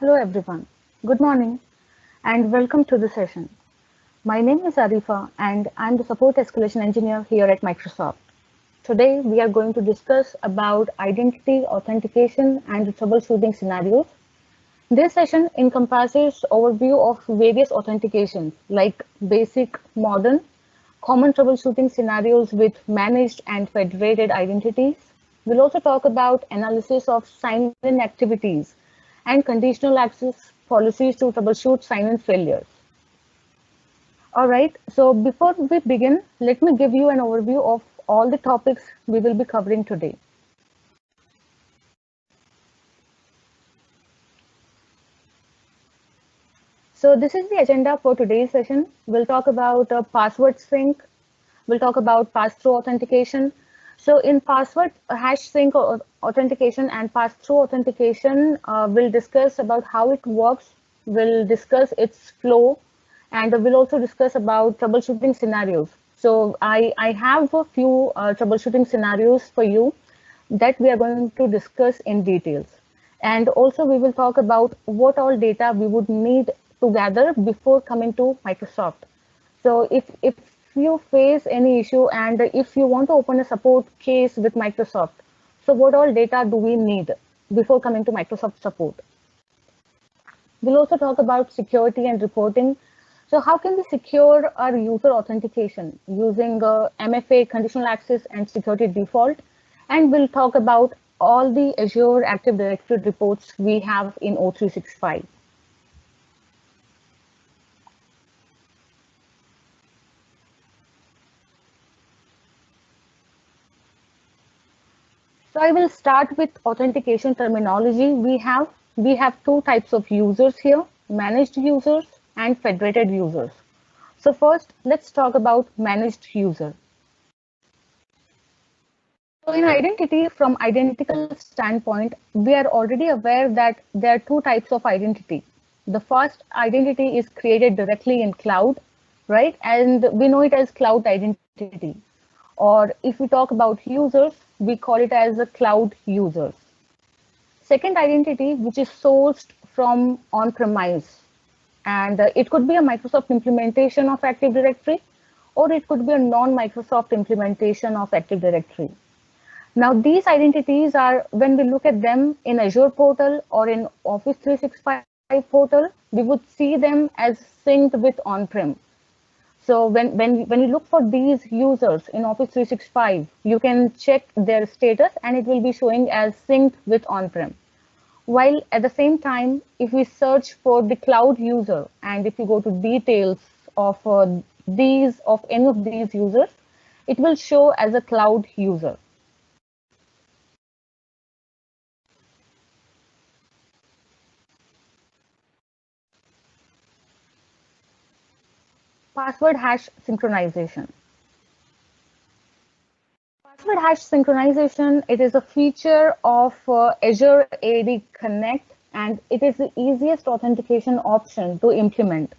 Hello everyone. Good morning and welcome to the session. My name is Arifa and I'm the support escalation engineer here at Microsoft. Today we are going to discuss about identity authentication and troubleshooting scenarios. This session encompasses overview of various authentications like basic, modern, common troubleshooting scenarios with managed and federated identities. We'll also talk about analysis of sign-in activities and conditional access policies to troubleshoot sign-in failures. All right, so before we begin, let me give you an overview of all the topics we will be covering today. So this is the agenda for today's session. We'll talk about password sync. We'll talk about pass-through authentication. So in password hash sync authentication and pass-through authentication, we'll discuss about how it works. We'll discuss its flow, and we'll also discuss about troubleshooting scenarios. So I have a few troubleshooting scenarios for you that we are going to discuss in details. And also we will talk about what all data we would need to gather before coming to Microsoft. So if you face any issue and if you want to open a support case with Microsoft, so what all data do we need before coming to Microsoft support? We'll also talk about security and reporting. So how can we secure our user authentication using MFA, conditional access, and security default? And we'll talk about all the Azure Active Directory reports we have in O365. So I will start with authentication terminology. We have two types of users here, managed users and federated users. So first, let's talk about managed user. So in identity, from identical standpoint, we are already aware that there are two types of identity. The first identity is created directly in cloud, right? And we know it as cloud identity. Or if we talk about users, we call it as a cloud users. Second identity, which is sourced from on-premise. And it could be a Microsoft implementation of Active Directory, or it could be a non-Microsoft implementation of Active Directory. Now, these identities are, when we look at them in Azure portal or in Office 365 portal, we would see them as synced with on-prem. So when you look for these users in Office 365, you can check their status and it will be showing as synced with on-prem. While at the same time, if we search for the cloud user and if you go to details of any of these users, it will show as a cloud user. Password hash synchronization. Password hash synchronization, it is a feature of Azure AD Connect, and it is the easiest authentication option to implement.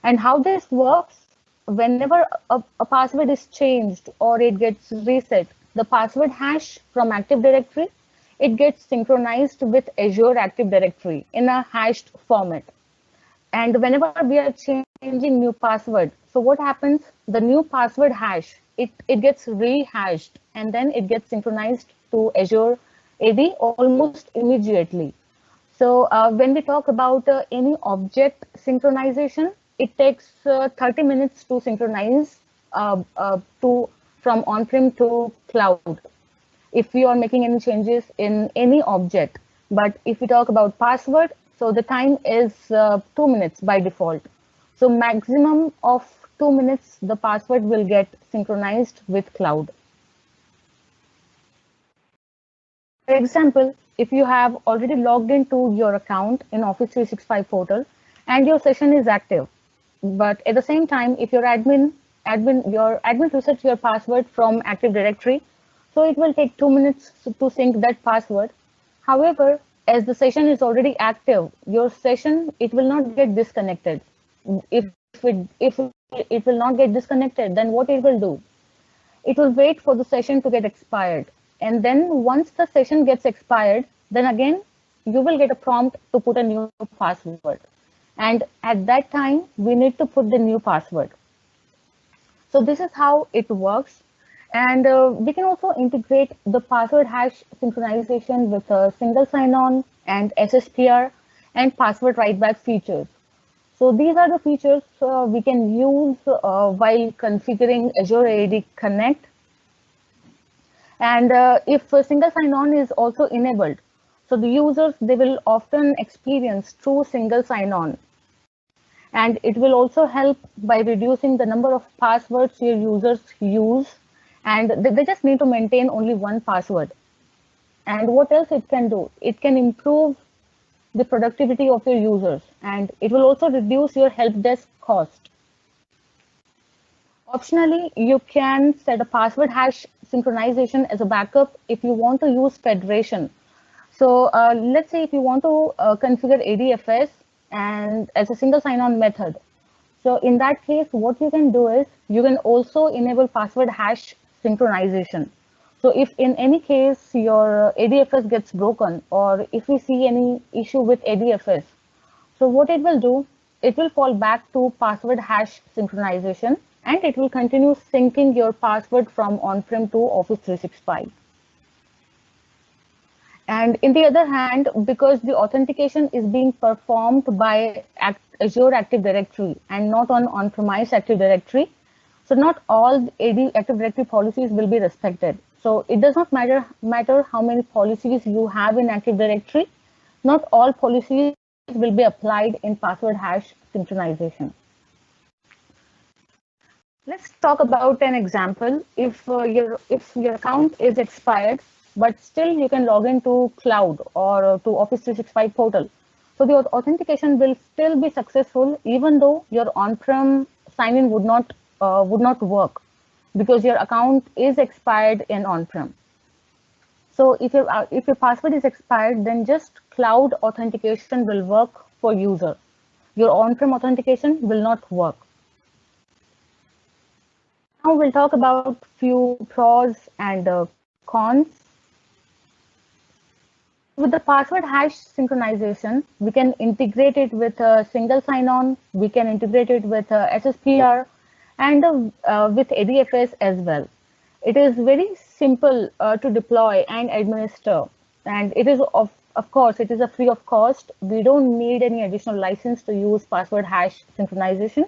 And how this works, whenever a password is changed or it gets reset, the password hash from Active Directory, it gets synchronized with Azure Active Directory in a hashed format. And whenever we are changing new password, so what happens? The new password hash, it gets rehashed and then it gets synchronized to Azure AD almost immediately. So when we talk about any object synchronization, it takes 30 minutes to synchronize to from on-prem to cloud if you are making any changes in any object. But if we talk about password, so the time is 2 minutes by default. So maximum of 2 minutes, the password will get synchronized with cloud. For example, if you have already logged into your account in Office 365 portal and your session is active, but at the same time, if your admin resets your password from Active Directory, so it will take 2 minutes to sync that password. However, as the session is already active, your session, it will not get disconnected. If it will not get disconnected, then what it will do? It will wait for the session to get expired. And then once the session gets expired, then again, you will get a prompt to put a new password. And at that time, we need to put the new password. So this is how it works. And we can also integrate the password hash synchronization with a single sign-on and SSPR and password write-back features. So these are the features we can use while configuring Azure AD Connect. And if a single sign-on is also enabled, so the users, they will often experience true single sign-on. And it will also help by reducing the number of passwords your users use. And they just need to maintain only one password. And what else it can do? It can improve the productivity of your users, and it will also reduce your help desk cost. Optionally, you can set a password hash synchronization as a backup if you want to use federation. So let's say if you want to configure ADFS and as a single sign-on method. So in that case, what you can do is you can also enable password hash synchronization. So if in any case your ADFS gets broken, or if we see any issue with ADFS, so what it will do, it will fall back to password hash synchronization, and it will continue syncing your password from on-prem to Office 365. And in the other hand, because the authentication is being performed by Azure Active Directory and not on on-premise Active Directory, so not all AD Active Directory policies will be respected. So it does not matter how many policies you have in Active Directory, not all policies will be applied in password hash synchronization. Let's talk about an example. If your account is expired, but still you can log into cloud or to Office 365 portal, so the authentication will still be successful even though your on-prem sign-in would not work because your account is expired in on-prem. So if your password is expired, then just cloud authentication will work for user. Your on-prem authentication will not work. Now we'll talk about few pros and cons. With the password hash synchronization, we can integrate it with a single sign-on, we can integrate it with SSPR and with ADFS as well. It is very simple to deploy and administer, and it is of course it is a free of cost. We don't need any additional license to use password hash synchronization.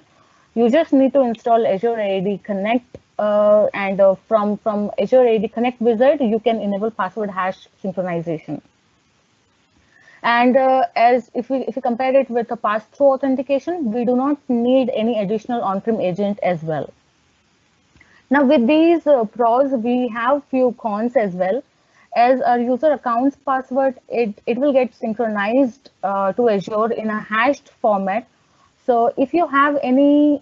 You just need to install Azure AD Connect, and from Azure AD Connect wizard, you can enable password hash synchronization. And as if we compare it with a pass-through authentication, we do not need any additional on-prem agent as well. Now with these pros, we have few cons as well. As our user account's password, it will get synchronized to Azure in a hashed format. So if you have any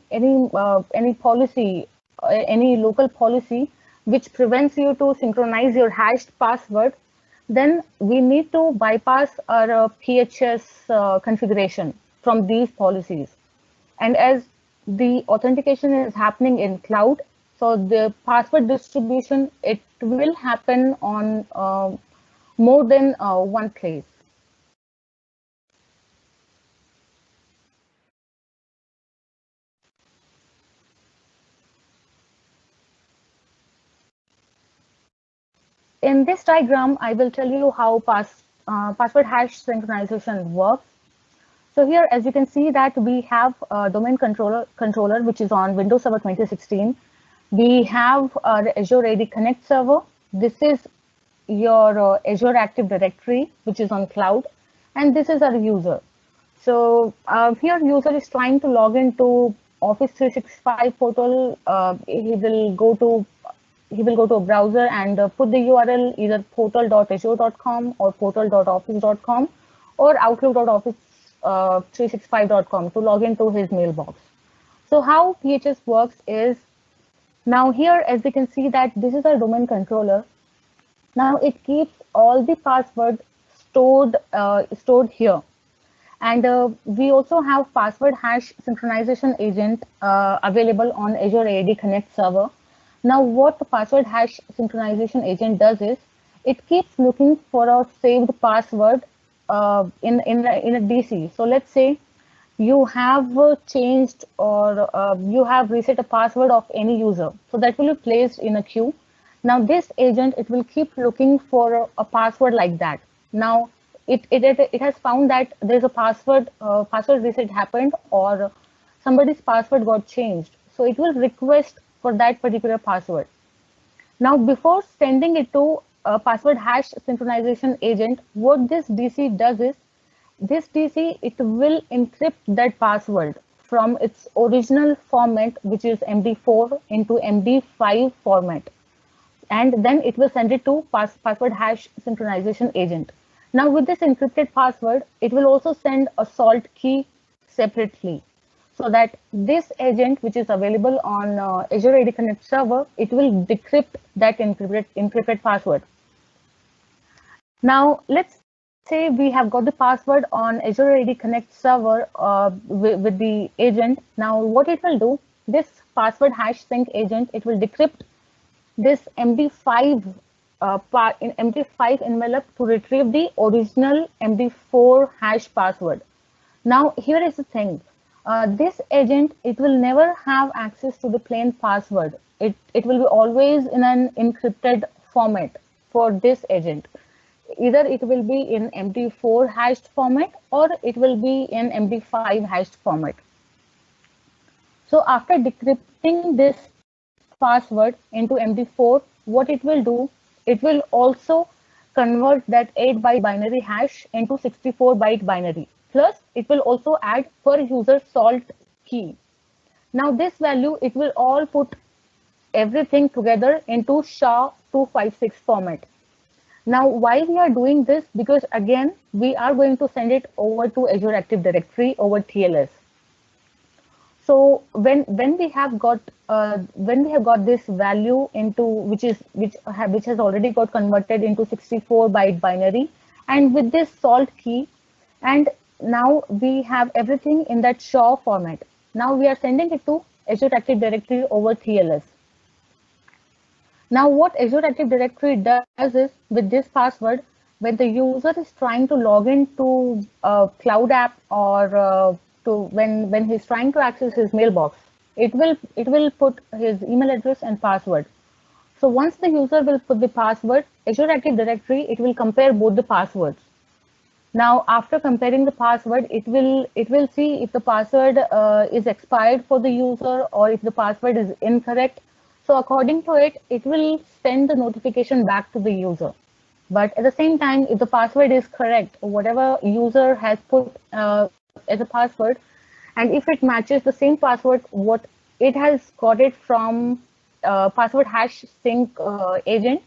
policy, any local policy which prevents you to synchronize your hashed password, then we need to bypass our PHS configuration from these policies. And as the authentication is happening in cloud, so the password distribution, it will happen on more than one place. In this diagram, I will tell you how password hash synchronization works. So here, as you can see that we have a domain controller, which is on Windows Server 2016. We have our Azure AD Connect server. This is your Azure Active Directory, which is on cloud. And this is our user. So here user is trying to log into Office 365 portal. He will go to a browser and put the URL either portal.azure.com or portal.office.com or outlook.office365.com to log into his mailbox. So how PHS works is, now here, as we can see that this is our domain controller. Now it keeps all the passwords stored here. And we also have password hash synchronization agent available on Azure AD Connect server. Now what the password hash synchronization agent does is, it keeps looking for a saved password in a DC. So let's say you have changed or you have reset a password of any user. So that will be placed in a queue. Now this agent, it will keep looking for a password like that. Now it has found that there's a password reset happened, or somebody's password got changed. So it will request for that particular password. Now, before sending it to a password hash synchronization agent, what this DC does is, this DC, it will encrypt that password from its original format, which is MD4, into MD5 format. And then it will send it to password hash synchronization agent. Now, with this encrypted password, it will also send a salt key separately, so that this agent, which is available on Azure AD Connect server, it will decrypt that encrypted password. Now, let's say we have got the password on Azure AD Connect server with the agent. Now, what it will do, this password hash sync agent, it will decrypt this MD5 in MD5 envelope to retrieve the original MD4 hash password. Now, here is the thing. This agent, it will never have access to the plain password. It will be always in an encrypted format for this agent. Either it will be in MD4 hashed format, or it will be in MD5 hashed format. So after decrypting this password into MD4, what it will do, it will also convert that 8-byte binary hash into 64-byte binary. Plus, it will also add per user salt key. Now, this value, it will all put everything together into SHA-256 format. Now, why we are doing this? Because again, we are going to send it over to Azure Active Directory over TLS. So when we have got this value into which has already got converted into 64-byte binary, and with this salt key, and now we have everything in that SHA format. Now we are sending it to Azure Active Directory over TLS. Now what Azure Active Directory does is, with this password, when the user is trying to log into a cloud app, or when he's trying to access his mailbox, it will put his email address and password. So once the user will put the password, Azure Active Directory, it will compare both the passwords. Now, after comparing the password, it will see if the password is expired for the user, or if the password is incorrect. So according to it, it will send the notification back to the user. But at the same time, if the password is correct, whatever user has put as a password, and if it matches the same password what it has got it from password hash sync agent,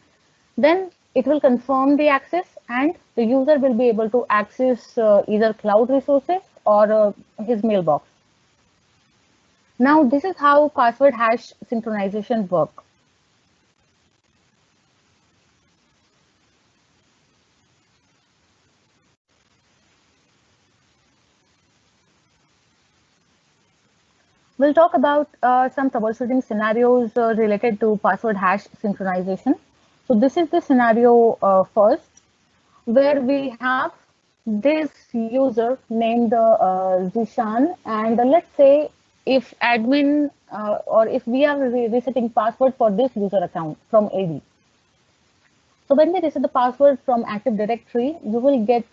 then it will confirm the access, and the user will be able to access either cloud resources or his mailbox. Now, this is how password hash synchronization work. We'll talk about some troubleshooting scenarios related to password hash synchronization. So this is the scenario first, where we have this user named Zishan, and let's say if admin or if we are resetting password for this user account from AD. So when we reset the password from Active Directory, you will get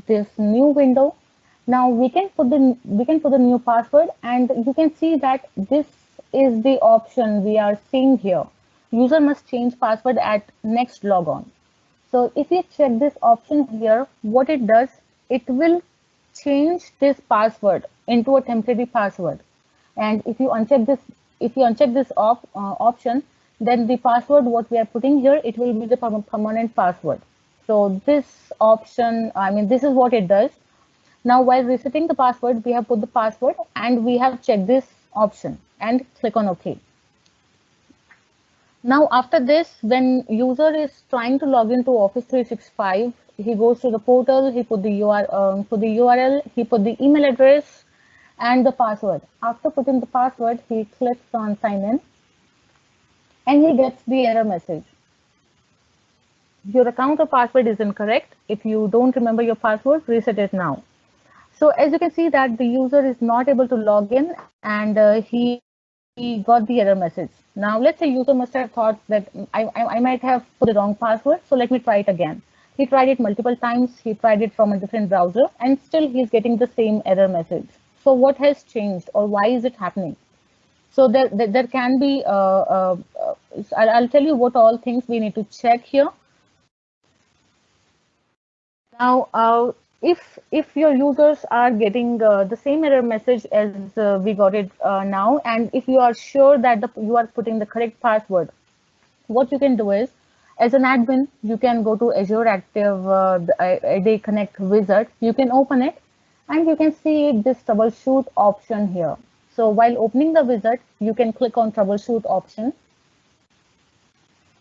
this new window. Now we can put the new password, and you can see that this is the option we are seeing here. User must change password at next logon. So if you check this option here, what it does, it will change this password into a temporary password. And if you uncheck this option, then the password what we are putting here, it will be the permanent password. So this option, this is what it does. Now, while resetting the password, we have put the password and we have checked this option and click on OK. Now, after this, when user is trying to log into Office 365, he goes to the portal, he put the URL, he put the email address and the password. After putting the password, he clicks on sign in and he gets the error message. your account or password is incorrect. If you don't remember your password, reset it now. So as you can see that the user is not able to log in, and he got the error message. Now let's say user must have thought that I might have put the wrong password, so let me try it again. He tried it multiple times, he tried it from a different browser, and still he's getting the same error message. So what has changed, or why is it happening? So there can be, I'll tell you what all things we need to check here. Now, if your users are getting the same error message as we got it now, and if you are sure that you are putting the correct password, what you can do is, as an admin, you can go to Azure Active AD Connect wizard. You can open it, and you can see this troubleshoot option here. So while opening the wizard, you can click on troubleshoot option.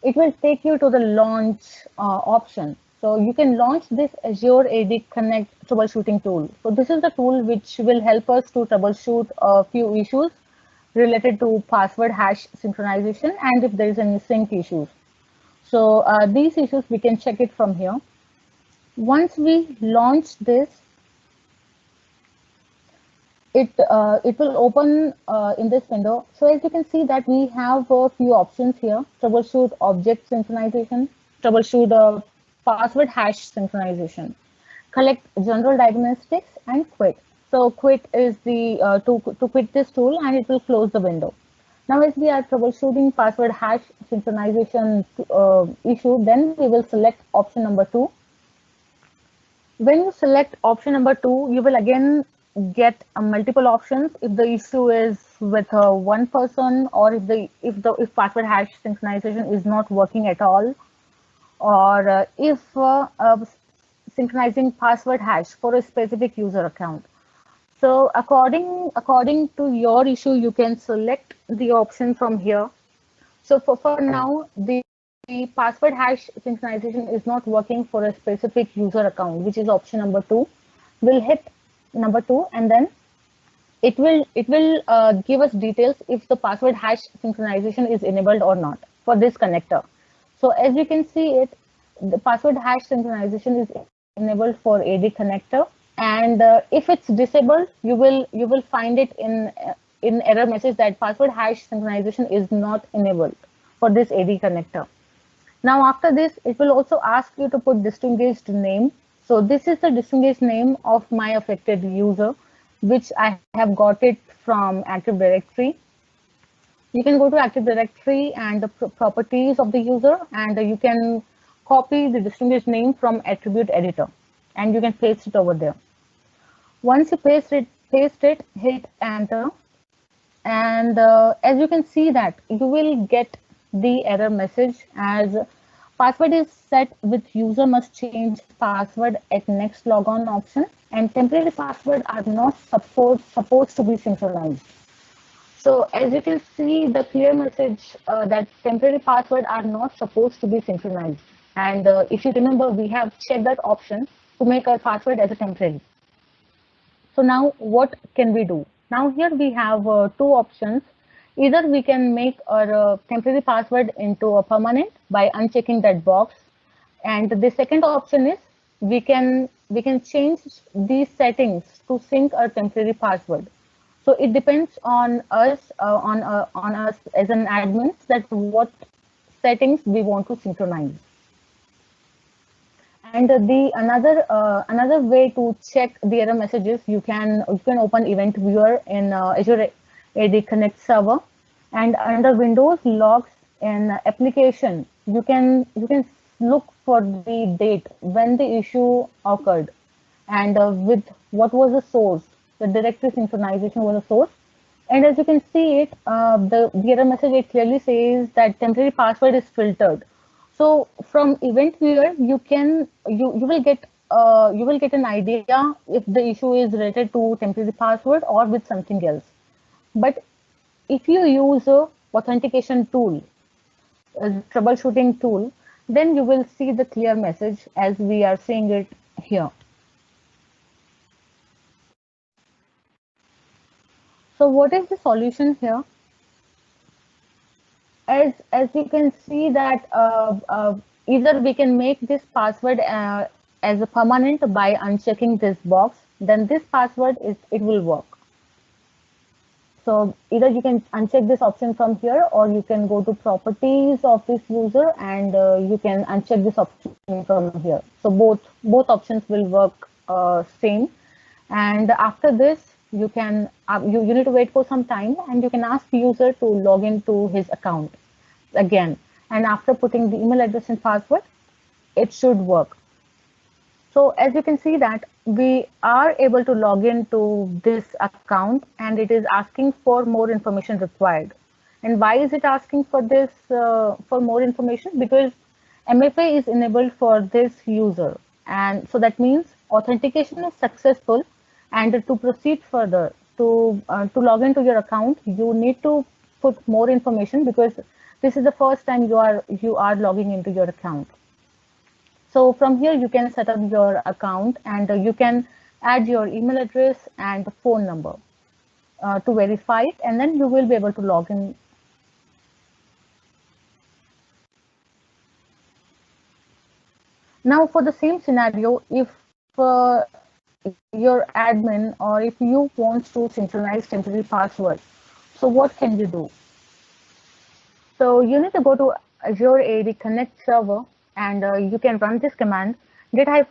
It will take you to the launch option. So you can launch this Azure AD Connect troubleshooting tool. So this is the tool which will help us to troubleshoot a few issues related to password hash synchronization, and if there is any sync issues. So these issues, we can check it from here. Once we launch this, it will open in this window. So as you can see that we have a few options here: troubleshoot object synchronization, troubleshoot password hash synchronization, collect general diagnostics, and quit. So quit is the to quit this tool, and it will close the window. Now as we are troubleshooting password hash synchronization issue, then we will select option number 2. When you select option number 2, you will again get multiple options. If the issue is with one person, or if password hash synchronization is not working at all, or if synchronizing password hash for a specific user account. So according to your issue, you can select the option from here. So for now, the password hash synchronization is not working for a specific user account, which is option number 2. We'll hit number 2, and then it will give us details if the password hash synchronization is enabled or not for this connector. So as you can see it, the password hash synchronization is enabled for AD connector, and if it's disabled, you will find it in error message that password hash synchronization is not enabled for this AD connector. Now after this, it will also ask you to put distinguished name. So this is the distinguished name of my affected user, which I have got it from Active Directory. You can go to Active Directory and the properties of the user, and you can copy the distinguished name from attribute editor, and you can paste it over there. Once you paste it, hit enter, and as you can see that you will get the error message as password is set with user must change password at next logon option, and temporary password are not supposed to be synchronized. So as you can see the clear message that temporary password are not supposed to be synchronized, and if you remember, we have checked that option to make our password as a temporary. So now what can we do? Now here we have two options. Either we can make our temporary password into a permanent by unchecking that box. And the second option is we can change these settings to sync our temporary password. So it depends on us on us as an admin that what settings we want to synchronize. And the another way to check the error messages, you can open Event Viewer in Azure AD Connect server, and under Windows logs in application, you can look for the date when the issue occurred, and with what was the source. The directory synchronization was the source, and as you can see it, the error message, it clearly says that temporary password is filtered. So from event viewer, you will get an idea if the issue is related to temporary password or with something else. But if you use a authentication tool, a troubleshooting tool, then you will see the clear message as we are seeing it here. So what is the solution here? As you can see that either we can make this password as a permanent by unchecking this box, then this password it will work. So either you can uncheck this option from here, or you can go to properties of this user and you can uncheck this option from here. So both options will work same. And after this, you can you need to wait for some time, and you can ask the user to log into his account again. And after putting the email address and password, it should work. So as you can see that we are able to log into this account, and it is asking for more information required. And why is it asking for this for more information? Because MFA is enabled for this user, and so that means authentication is successful. And to proceed further, to log into your account, you need to put more information, because this is the first time you are logging into your account. So from here, you can set up your account, and you can add your email address and phone number to verify it, and then you will be able to log in. Now, for the same scenario, if your admin, or if you want to synchronize temporary password, so what can you do? So you need to go to Azure AD Connect server, and you can run this command get-ad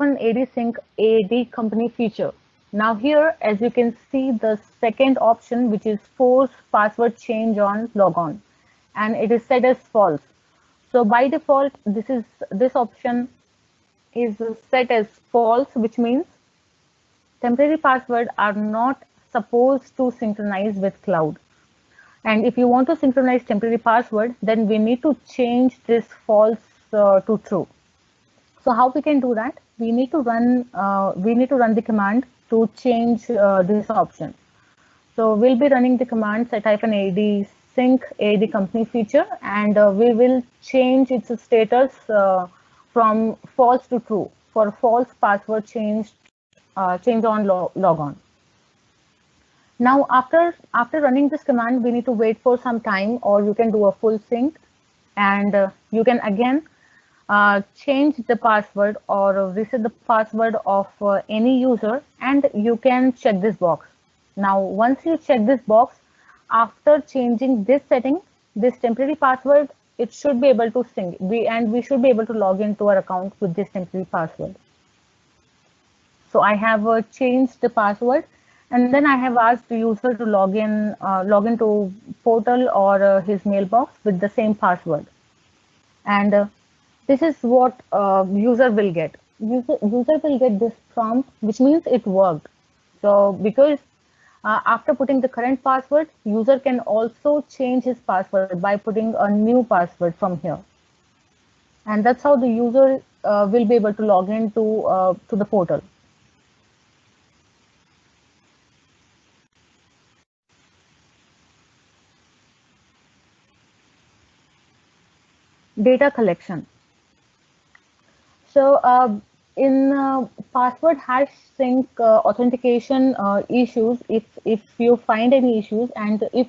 sync AD company feature. Now here, as you can see, the second option, which is force password change on logon, and it is set as false. So by default, this option is set as false, which means temporary passwords are not supposed to synchronize with cloud. And if you want to synchronize temporary password, then we need to change this false to true. So how we can do that? We need to run the command to change this option. So we'll be running the command set-ad sync AD company feature, and we will change its status from false to true for false password change on logon. Now, after running this command, we need to wait for some time, or you can do a full sync, and you can again change the password or reset the password of any user, and you can check this box. Now, once you check this box, after changing this setting, this temporary password, it should be able to sync, and we should be able to log into our account with this temporary password. So I have changed the password, and then I have asked the user to log into portal or his mailbox with the same password. And this is what user will get. User will get this prompt, which means it worked. So because after putting the current password, user can also change his password by putting a new password from here. And that's how the user will be able to log into to the portal. Data collection. So in password hash sync authentication issues, if you find any issues, and if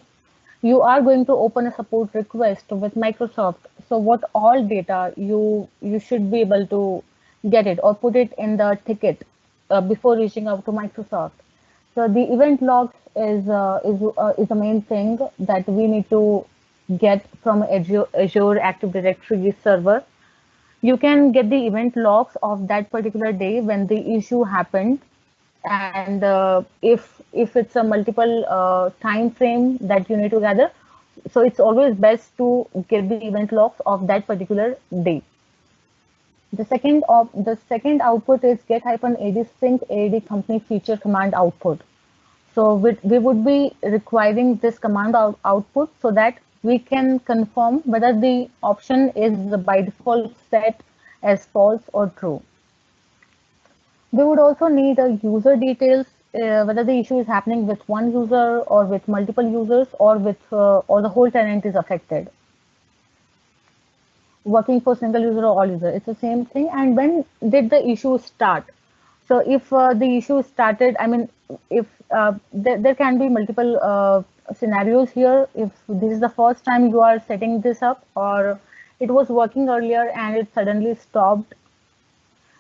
you are going to open a support request with Microsoft, so what all data you should be able to get it or put it in the ticket before reaching out to Microsoft. So the event logs is the main thing that we need to get from Azure Active Directory server. You can get the event logs of that particular day when the issue happened, and if it's a multiple time frame that you need to gather, so it's always best to get the event logs of that particular day. The second output is get-ad sync AD company feature command output. So we would be requiring this command output so that we can confirm whether the option is by default set as false or true. We would also need a user details, whether the issue is happening with one user or with multiple users, or or the whole tenant is affected. Working for single user or all user, it's the same thing. And when did the issue start? So if the issue started, I mean, if there can be multiple scenarios here. If this is the first time you are setting this up, or it was working earlier and it suddenly stopped,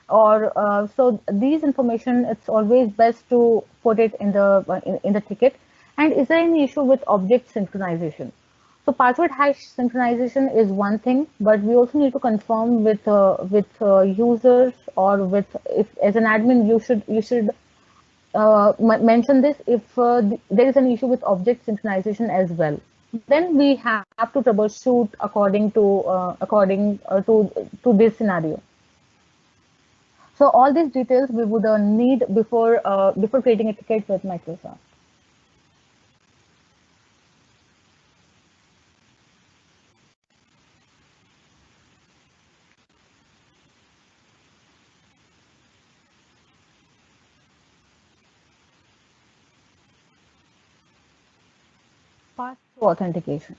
or so these information, it's always best to put it in the ticket. And is there any issue with object synchronization? So password hash synchronization is one thing, but we also need to confirm with users, or with, if as an admin you should mention this if there is an issue with object synchronization as well. Then we have to troubleshoot according to this scenario. So all these details we would need before creating a ticket with Microsoft. Pass-through authentication.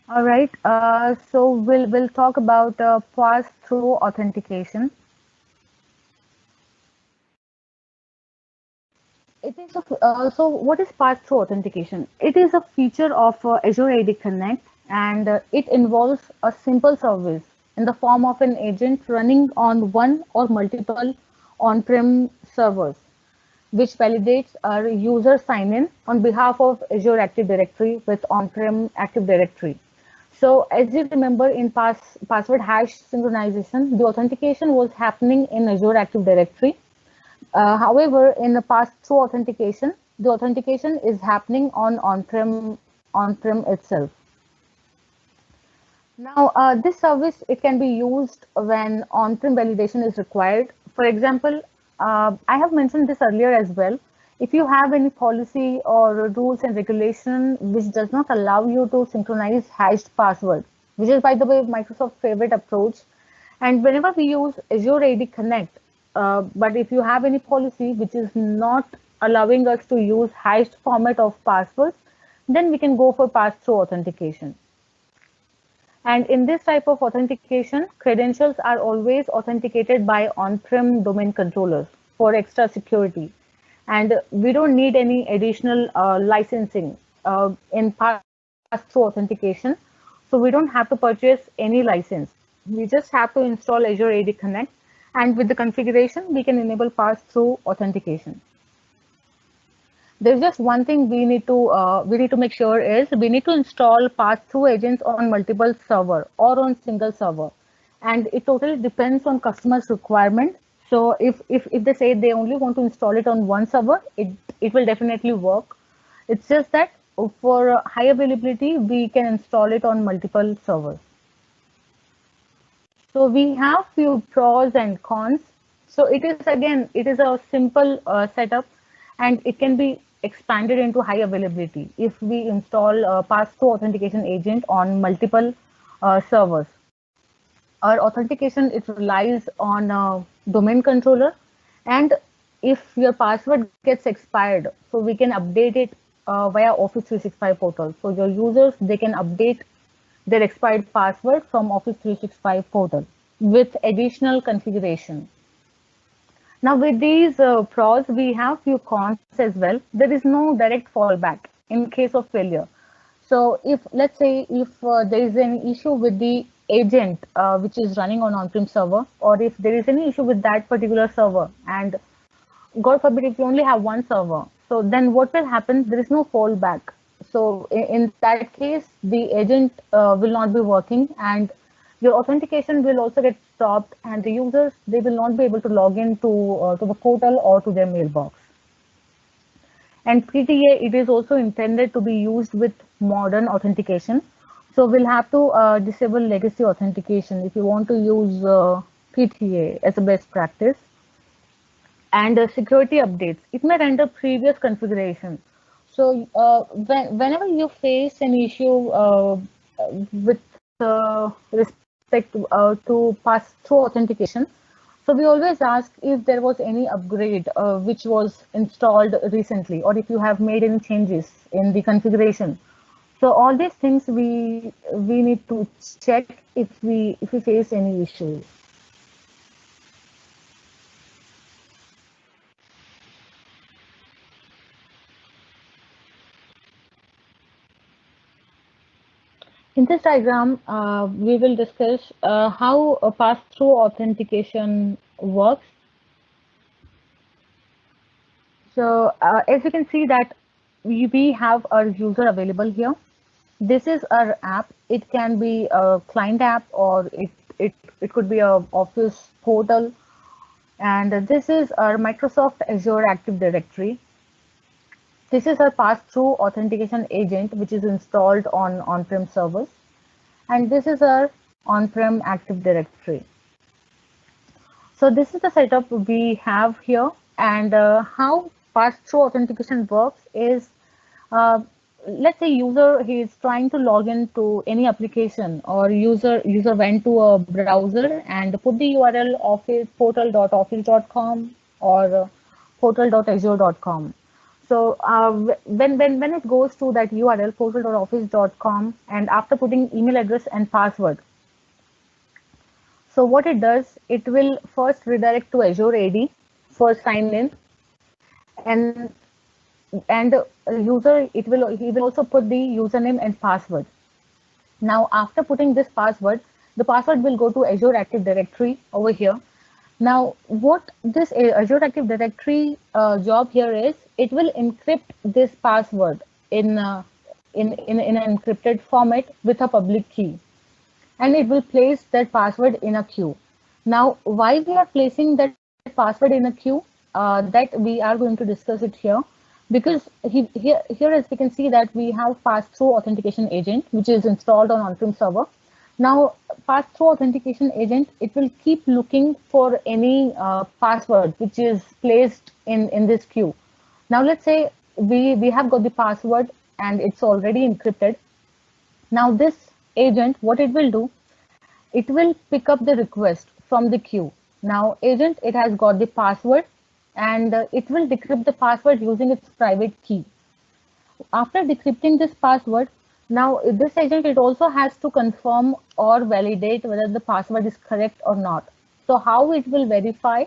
All right. So we'll talk about pass-through authentication. It is so what is pass-through authentication? It is a feature of Azure AD Connect, and it involves a simple service in the form of an agent running on one or multiple on-prem servers, which validates our user sign-in on behalf of Azure Active Directory with on-prem Active Directory. So as you remember, in password hash synchronization, the authentication was happening in Azure Active Directory. However, in the pass-through authentication, the authentication is happening on-prem itself. Now, this service, it can be used when on-prem validation is required. For example, I have mentioned this earlier as well. If you have any policy or rules and regulation which does not allow you to synchronize hashed password, which is, by the way, Microsoft's favorite approach. And whenever we use Azure AD Connect, but if you have any policy which is not allowing us to use hashed format of passwords, then we can go for pass-through authentication. And in this type of authentication, credentials are always authenticated by on-prem domain controllers for extra security. And we don't need any additional licensing in pass-through authentication. So we don't have to purchase any license. We just have to install Azure AD Connect. And with the configuration, we can enable pass-through authentication. There's just one thing we need to make sure is we need to install pass-through agents on multiple server or on single server, and it totally depends on customers' requirement. So if they say they only want to install it on one server, it will definitely work. It's just that for high availability, we can install it on multiple servers. So we have few pros and cons. So it is a simple setup, and it can be expanded into high availability if we install a pass-through authentication agent on multiple servers. Our authentication, it relies on a domain controller, and if your password gets expired, so we can update it via Office 365 portal. So your users, they can update their expired password from Office 365 portal with additional configuration. Now with these pros, we have few cons as well. There is no direct fallback in case of failure. So if, let's say, if there is an issue with the agent which is running on on-prem server, or if there is any issue with that particular server, and God forbid if you only have one server, so then what will happen? There is no fallback. So in that case, the agent will not be working, and your authentication will also get stopped, and the users, they will not be able to log in to the portal or to their mailbox. And PTA, it is also intended to be used with modern authentication. So we'll have to disable legacy authentication if you want to use PTA as a best practice. And security updates, it may render previous configuration. So whenever you face an issue with respect to pass-through authentication, so we always ask if there was any upgrade which was installed recently, or if you have made any changes in the configuration. So all these things we need to check if we face any issue. In this diagram, we will discuss how a pass-through authentication works. So as you can see that we have our user available here. This is our app. It can be a client app, or it could be a Office portal. And this is our Microsoft Azure Active Directory. This is our pass-through authentication agent, which is installed on on-prem servers. And this is our on-prem Active Directory. So this is the setup we have here. And how pass-through authentication works is, let's say user, he is trying to log into any application, or user went to a browser and put the URL office portal.office.com or portal.azure.com. So when it goes to that URL portal.office.com, and after putting email address and password, so what it does, it will first redirect to Azure AD for sign in, and user, he will also put the username and password. Now after putting this password, the password will go to Azure Active Directory over here. Now what this Azure Active Directory job here is, it will encrypt this password in an encrypted format with a public key, and it will place that password in a queue. Now why we are placing that password in a queue, that we are going to discuss it here. Because here as we can see that we have pass-through authentication agent, which is installed on on-prem server. Now pass-through authentication agent, it will keep looking for any password which is placed in this queue. Now let's say we have got the password and it's already encrypted. Now this agent, what it will do, it will pick up the request from the queue. Now agent, it has got the password, and it will decrypt the password using its private key. After decrypting this password, now this agent, it also has to confirm or validate whether the password is correct or not. So how it will verify?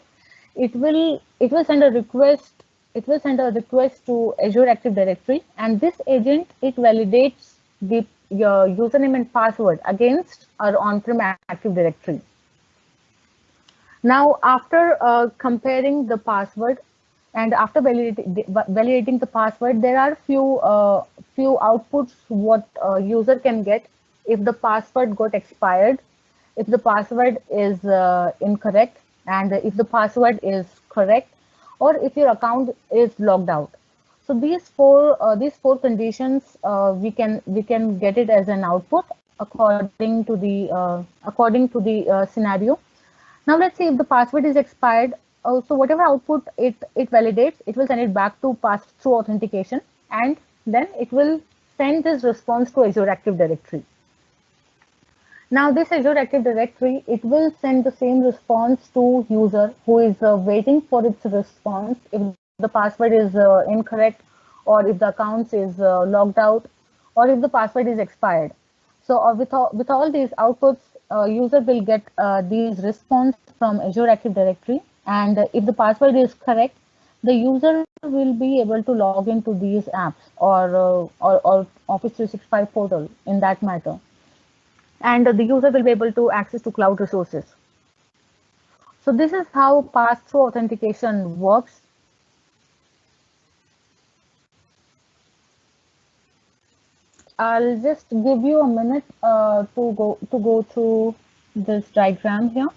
It will send a request. It will send a request to Azure Active Directory, and this agent, it validates your username and password against our on-prem Active Directory. Now, after comparing the password and after validating the password, there are few outputs what user can get if the password got expired, if the password is incorrect, and if the password is correct, or if your account is logged out. So these four conditions we can get it as an output according to the scenario. Now let's say if the password is expired, so whatever output it validates, it will send it back to pass-through authentication, and then it will send this response to Azure Active Directory. Now this Azure Active Directory, it will send the same response to user who is waiting for its response if the password is incorrect, or if the account is logged out, or if the password is expired. So with all these outputs, user will get these response from Azure Active Directory, and if the password is correct, the user will be able to log into these apps or Office 365 portal in that matter, and the user will be able to access to cloud resources. So this is how pass-through authentication works. I'll just give you a minute to go through this diagram here.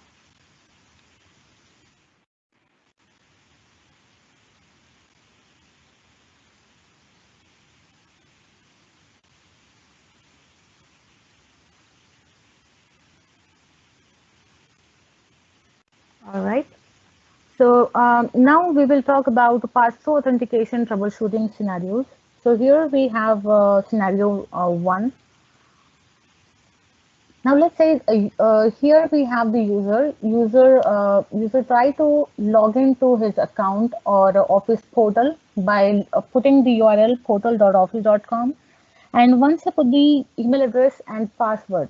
All right. So now we will talk about pass-through authentication troubleshooting scenarios. So here we have scenario 1. Now let's say here we have the user try to log into his account or Office portal by putting the URL portal.office.com, and once he put the email address and password,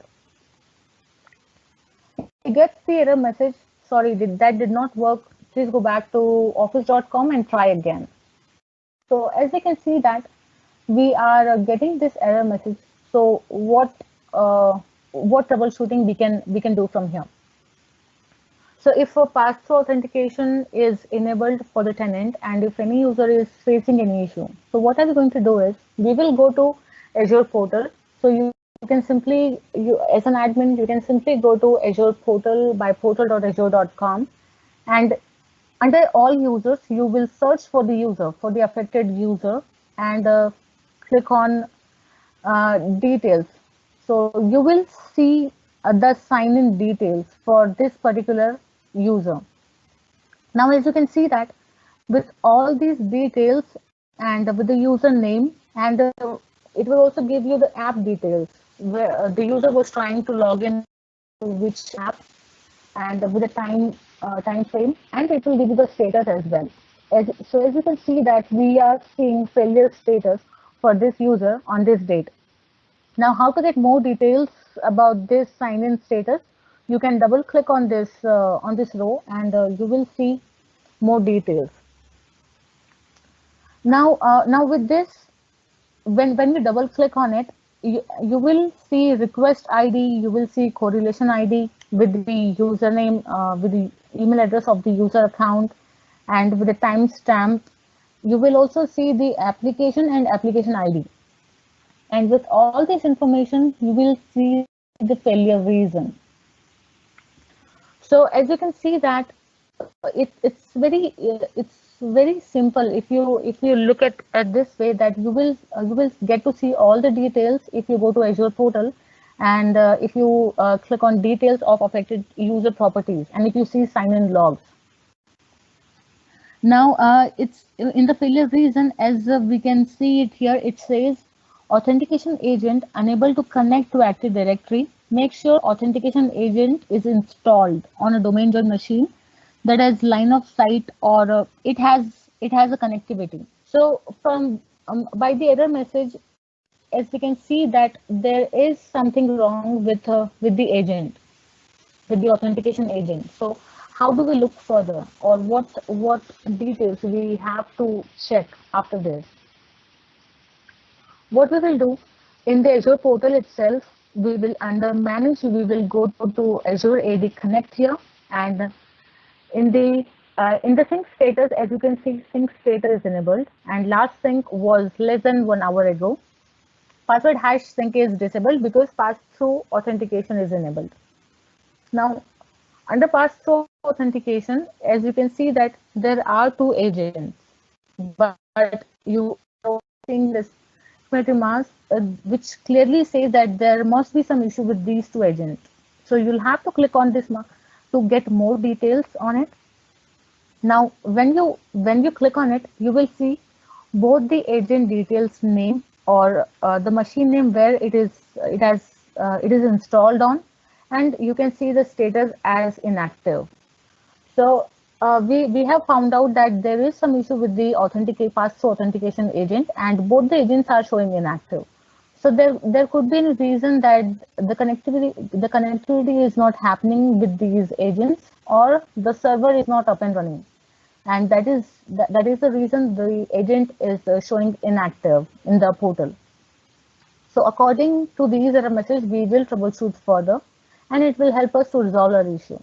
he gets the error message, sorry, that did not work, please go back to office.com and try again. So as you can see that we are getting this error message. So what what troubleshooting we can do from here. So if a pass-through authentication is enabled for the tenant and if any user is facing any issue, so what are we going to do is we will go to Azure portal. So you can simply, as an admin, you can simply go to Azure portal by portal.azure.com, and under all users, you will search for the user, for the affected user, and click on details. So you will see the sign-in details for this particular user. Now, as you can see that with all these details and with the username, and it will also give you the app details where the user was trying to log in to which app and with the time frame, and it will give you the status as well. So as you can see that we are seeing failure status for this user on this date. Now, how to get more details about this sign-in status? You can double click on this row, and you will see more details. Now with this, when you double click on it, you will see request ID, you will see correlation ID with the username, with the email address of the user account, and with the timestamp. You will also see the application and application ID. And with all this information, you will see the failure reason. So as you can see that it's very simple if you look at this way, that you will get to see all the details if you go to Azure portal, and if you click on details of affected user properties, and if you see sign-in logs. Now it's in the failure reason, as we can see it here, it says authentication agent unable to connect to Active Directory. Make sure authentication agent is installed on a domain join machine that has line of sight, or it has a connectivity. So from by the error message, as we can see that there is something wrong with the agent, with the authentication agent. So how do we look further, or what details we have to check after this? What we will do in the Azure portal itself, we will under manage, we will go to Azure AD Connect here, and in the sync status, as you can see, sync status is enabled, and last sync was less than 1 hour ago. Password hash sync is disabled because pass-through authentication is enabled. Now, under pass-through authentication, as you can see that there are 2 agents, but you are seeing this mask, which clearly says that there must be some issue with these 2 agents. So you'll have to click on this mark to get more details on it. Now, when you click on it, you will see both the agent details name, or the machine name where it is installed on, and you can see the status as inactive. So we have found out that there is some issue with the pass-through authentication agent, and both the agents are showing inactive. So there could be a reason that the connectivity is not happening with these agents, or the server is not up and running, and that is the reason the agent is showing inactive in the portal. So according to these error messages, we will troubleshoot further, and it will help us to resolve our issue.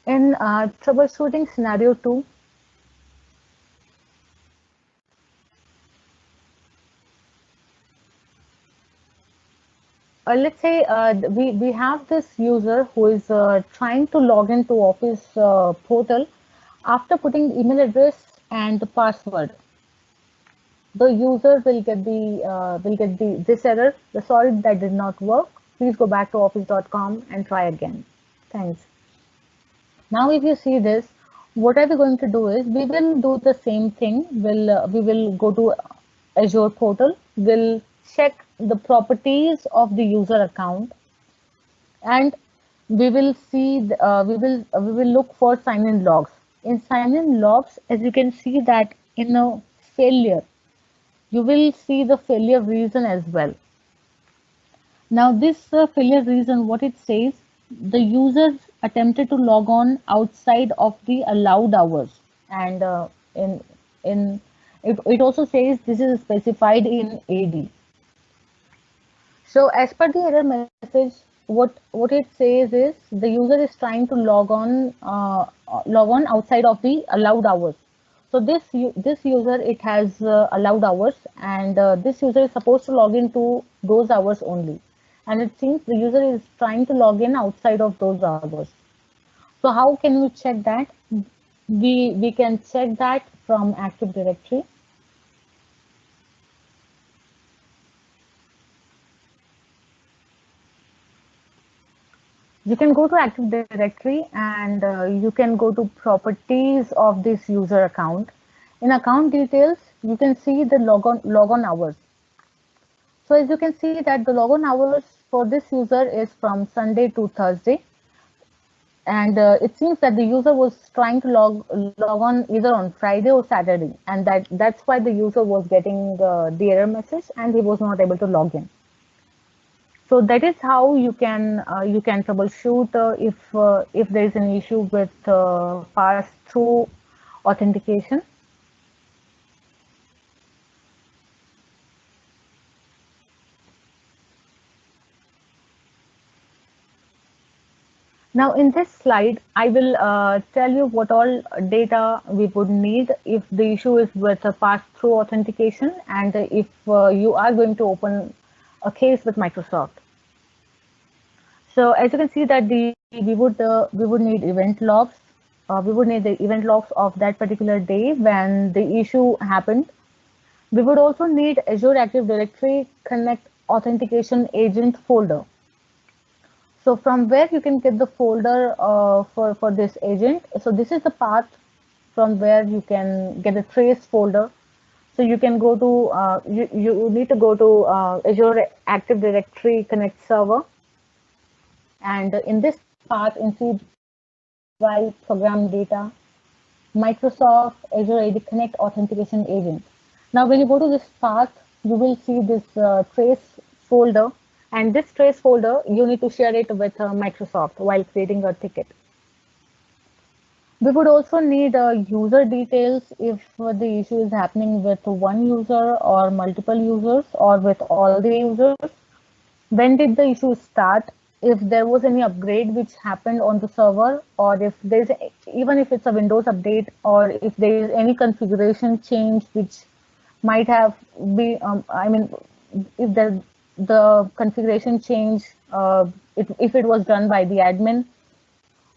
In troubleshooting scenario 2, let's say we have this user who is trying to log into Office portal after putting email address and the password. The user will get this error. Sorry, that did not work. Please go back to office.com and try again. Thanks. Now, if you see this, what are we going to do is we will do the same thing. We will go to Azure portal. We'll check the properties of the user account, and we will see we will look for sign-in logs. In sign-in logs, as you can see that in a failure, you will see the failure reason as well. Now this failure reason, what it says, the user attempted to log on outside of the allowed hours, and in It also says this is specified in AD. So as per the error message, what it says is the user is trying to log on outside of the allowed hours. So this user, it has allowed hours, and this user is supposed to log into those hours only. And it seems the user is trying to log in outside of those hours. So how can we check that? We can check that from Active Directory. You can go to Active Directory, and you can go to properties of this user account. In account details, you can see the logon hours. So as you can see that the logon hours for this user is from Sunday to Thursday. And it seems that the user was trying to log on either on Friday or Saturday, and that's why the user was getting the error message and he was not able to log in. So that is how you can troubleshoot if there is an issue with pass-through authentication. Now in this slide, I will tell you what all data we would need if the issue is with a pass-through authentication, and if you are going to open a case with Microsoft. So as you can see that we would need event logs. We would need the event logs of that particular day when the issue happened. We would also need Azure Active Directory Connect Authentication Agent folder. So from where you can get the folder for this agent. So this is the path from where you can get a trace folder. So you can go to you need to go to Azure Active Directory Connect server, and in this path in C drive program data, Microsoft Azure AD Connect Authentication Agent. Now, when you go to this path, you will see this trace folder, and this trace folder, you need to share it with Microsoft while creating a ticket. We would also need user details if the issue is happening with one user or multiple users or with all the users. When did the issue start? If there was any upgrade which happened on the server, or if there's even if it's a Windows update, or if there is any configuration change which might have be I mean, if the configuration change, if it was done by the admin,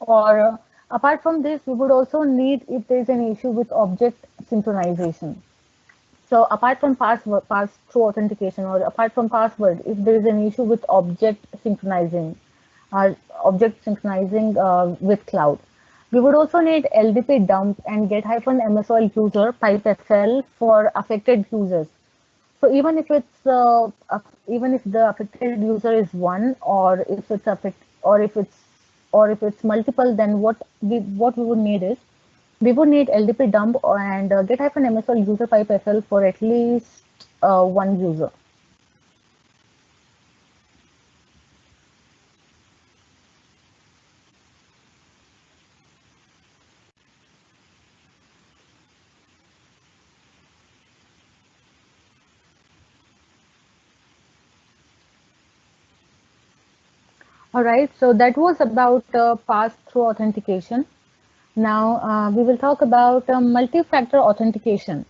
or apart from this, we would also need if there is an issue with object synchronization. So apart from pass-through authentication, or apart from password, if there is an issue with object synchronizing with cloud, we would also need LDP dump and get-msol user pipefl for affected users. So even if even if the affected user is one, or if it's multiple, then what we would need is we would need LDP dump and get-msl user pipefl for at least one user. All right, so that was about pass-through authentication. Now we will talk about multi-factor authentication.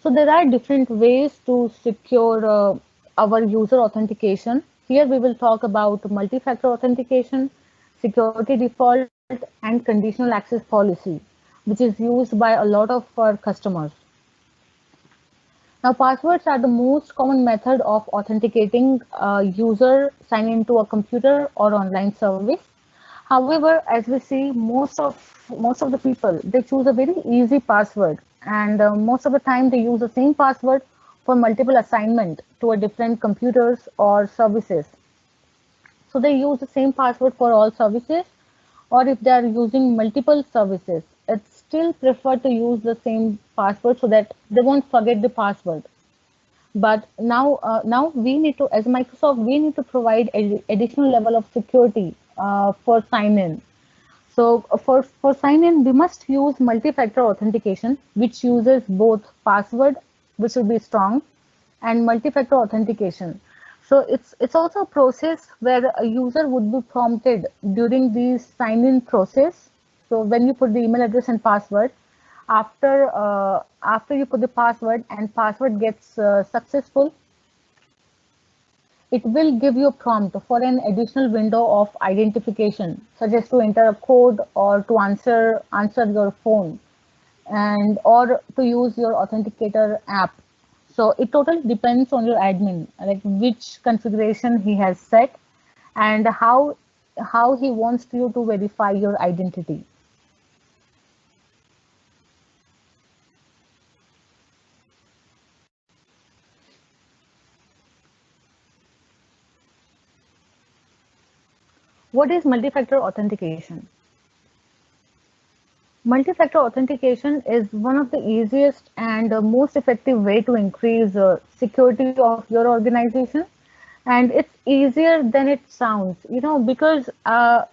So there are different ways to secure our user authentication. Here we will talk about multi-factor authentication, security default, and conditional access policy, which is used by a lot of our customers. Now, passwords are the most common method of authenticating a user sign into a computer or online service. However, as we see, most of the people, they choose a very easy password, and most of the time they use the same password for multiple assignment to a different computers or services. So they use the same password for all services, or if they are using multiple services, it's still preferred to use the same password so that they won't forget the password. But now we need to, as Microsoft, we need to provide additional level of security for sign in. So for sign in, we must use multi-factor authentication, which uses both password, which will be strong, and multi-factor authentication. So it's also a process where a user would be prompted during the sign-in process. So when you put the email address and password, after you put the password and password gets successful, it will give you a prompt for an additional window of identification, such as to enter a code or to answer your phone and or to use your authenticator app. So it totally depends on your admin, like which configuration he has set and how he wants you to verify your identity. What is multi-factor authentication? Multi-factor authentication is one of the easiest and most effective way to increase security of your organization, and it's easier than it sounds, because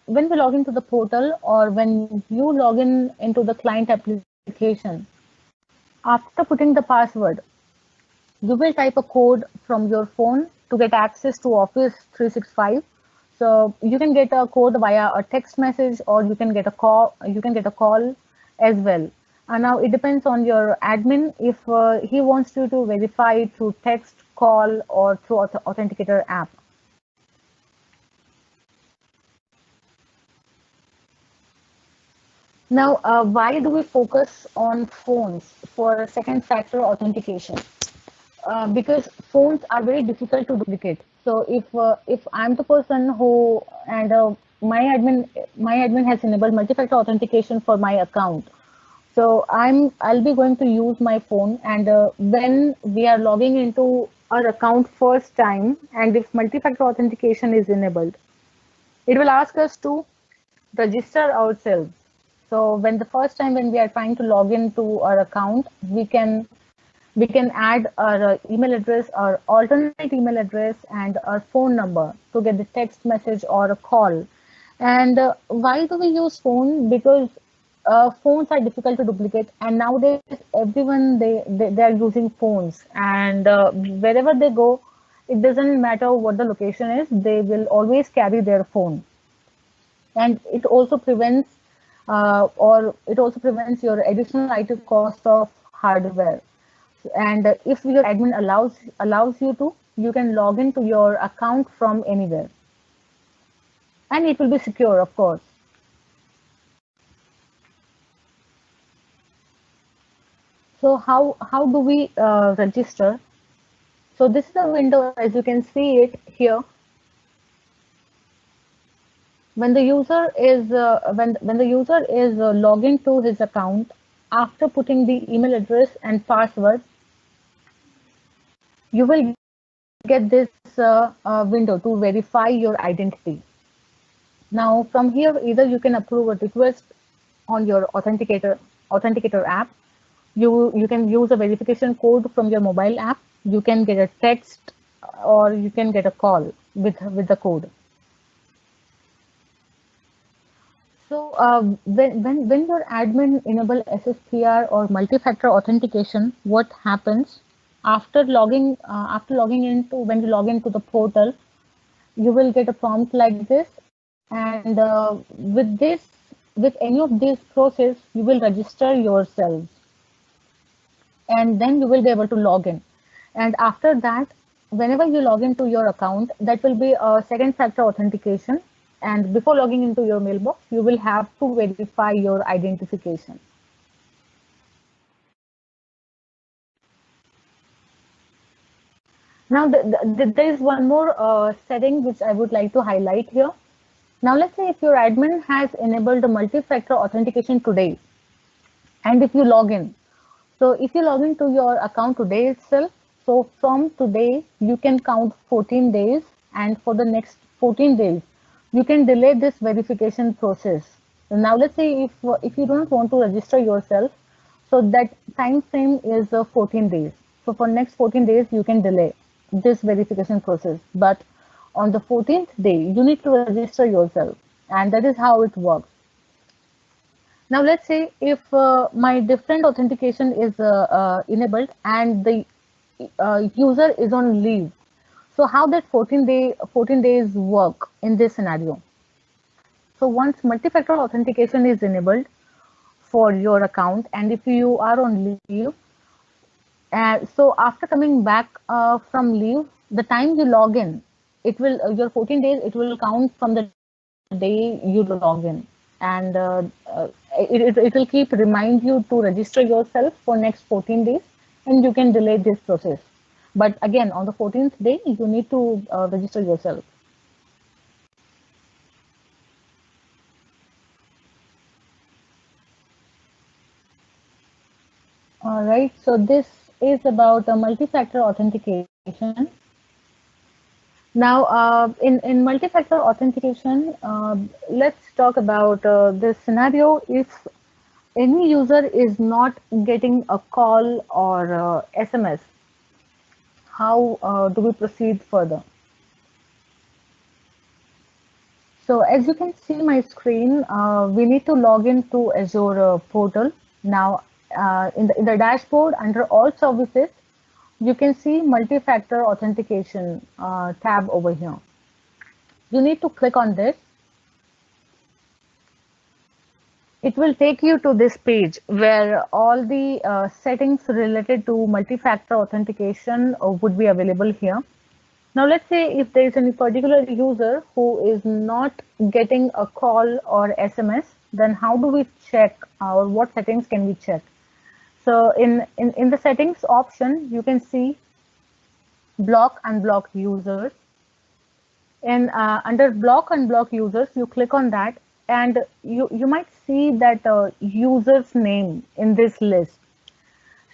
when we log into the portal or when you log in into the client application, after putting the password, you will type a code from your phone to get access to Office 365. So you can get a code via a text message, or you can get a call. You can get a call as well. And now it depends on your admin if he wants you to verify through text, call, or through Authenticator app. Now, why do we focus on phones for second factor authentication? Because phones are very difficult to duplicate. So if I'm the person who and my admin has enabled multi-factor authentication for my account, so I'll be going to use my phone, and when we are logging into our account first time, and if multi-factor authentication is enabled, it will ask us to register ourselves. So when the first time when we are trying to log into our account, we can add our email address, our alternate email address, and our phone number to get the text message or a call. And why do we use phone? Because phones are difficult to duplicate, and nowadays everyone they are using phones, and wherever they go, it doesn't matter what the location is, they will always carry their phone. And it also prevents your additional IT cost of hardware. And if your admin allows you to, you can log into your account from anywhere, and it will be secure, of course. So how do we register? So this is a window, as you can see it here. When the user is logging to his account after putting the email address and password, you will get this window to verify your identity. Now from here, either you can approve a request on your authenticator app. You can use a verification code from your mobile app. You can get a text, or you can get a call with the code. So when your admin enable SSPR or multi-factor authentication, what happens after logging into when you log into the portal, you will get a prompt like this, and with any of this process, you will register yourselves, and then you will be able to log in. And after that, whenever you log into your account, that will be a second factor authentication. And before logging into your mailbox, you will have to verify your identification. Now, there is one more setting which I would like to highlight here. Now, let's say if your admin has enabled a multi-factor authentication today, and if you log in, so if you log into your account today itself, so from today, you can count 14 days, and for the next 14 days, you can delay this verification process. Now, let's say if you don't want to register yourself, so that time frame is 14 days. So for next 14 days, you can delay this verification process. But on the 14th day, you need to register yourself, and that is how it works. Now let's say if my different authentication is enabled and the user is on leave. So how that 14 days work in this scenario? So once multi-factor authentication is enabled for your account, and if you are on leave, so after coming back from leave, the time you log in, it will your 14 days. It will count from the day you log in, and it will keep remind you to register yourself for next 14 days, and you can delay this process. But again, on the 14th day, you need to register yourself. All right. So this is about a multi-factor authentication. Now, in multi-factor authentication, let's talk about this scenario. If any user is not getting a call or SMS, how do we proceed further? So as you can see my screen, we need to log into Azure portal. Now, in the dashboard under all services, you can see multi-factor authentication tab over here. You need to click on this. It will take you to this page where all the settings related to multi-factor authentication would be available here. Now let's say if there is any particular user who is not getting a call or SMS, then how do we check, or what settings can we check? So in the settings option, you can see block unblock users. And under block unblock users, you click on that, and you might see that user's name in this list.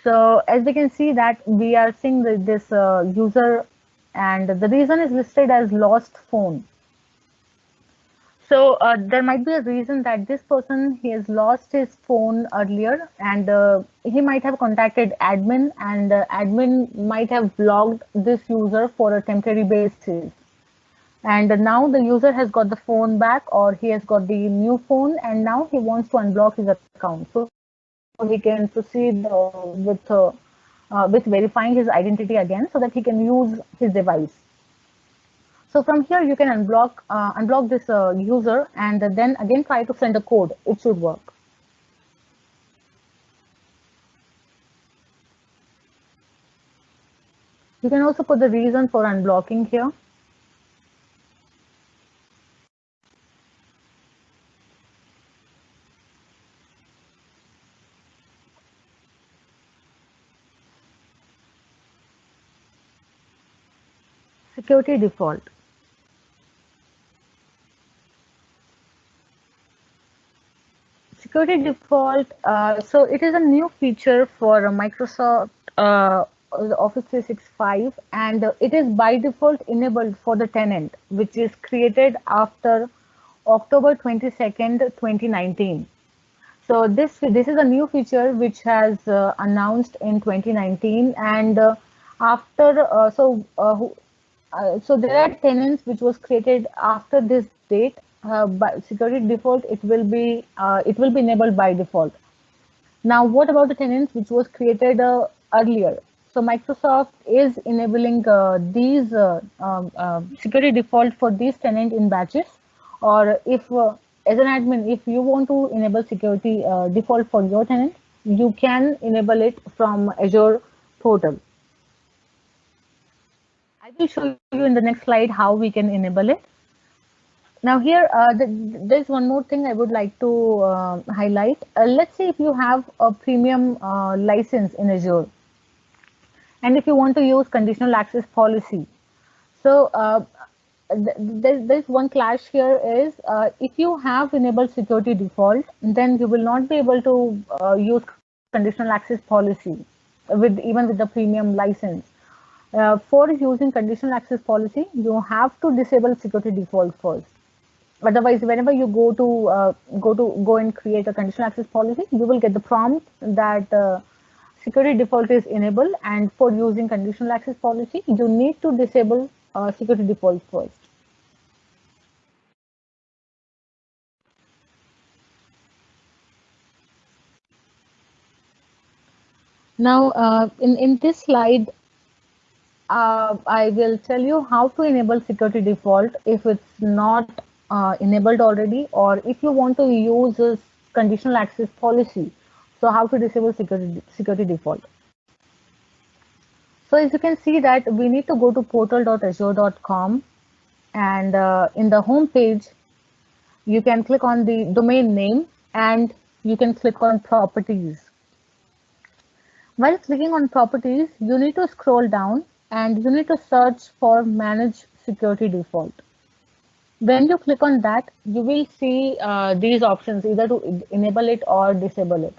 So as we can see that we are seeing this user, and the reason is listed as lost phone. So there might be a reason that this person, he has lost his phone earlier, and he might have contacted admin, and admin might have blocked this user for a temporary basis. And now the user has got the phone back, or he has got the new phone, and now he wants to unblock his account. So he can proceed with verifying his identity again, so that he can use his device. So from here you can unblock this user, and then again try to send a code. It should work. You can also put the reason for unblocking here. Security default. Security default, so it is a new feature for Microsoft Office 365, and it is by default enabled for the tenant, which is created after October 22nd, 2019. So this is a new feature which has announced in 2019, and after so there are tenants which was created after this date. By security default, it will be enabled by default. Now, what about the tenants which was created earlier? So Microsoft is enabling these security default for these tenant in batches, or if as an admin, if you want to enable security default for your tenant, you can enable it from Azure portal. I will show you in the next slide how we can enable it. Now here, there's one more thing I would like to highlight. Let's say if you have a premium license in Azure, and if you want to use conditional access policy. So there's one clash here is if you have enabled security default, then you will not be able to use conditional access policy even with the premium license. For using conditional access policy, you have to disable security default first. Otherwise, whenever you go and create a conditional access policy, you will get the prompt that security default is enabled, and for using conditional access policy, you need to disable security default first. Now, in this slide, I will tell you how to enable security default if it's not enabled already, or if you want to use this conditional access policy. So how to disable security default. So as you can see that we need to go to portal.azure.com, and in the home page, you can click on the domain name and you can click on properties. While clicking on properties, you need to scroll down and you need to search for manage security default. When you click on that, you will see these options, either to enable it or disable it.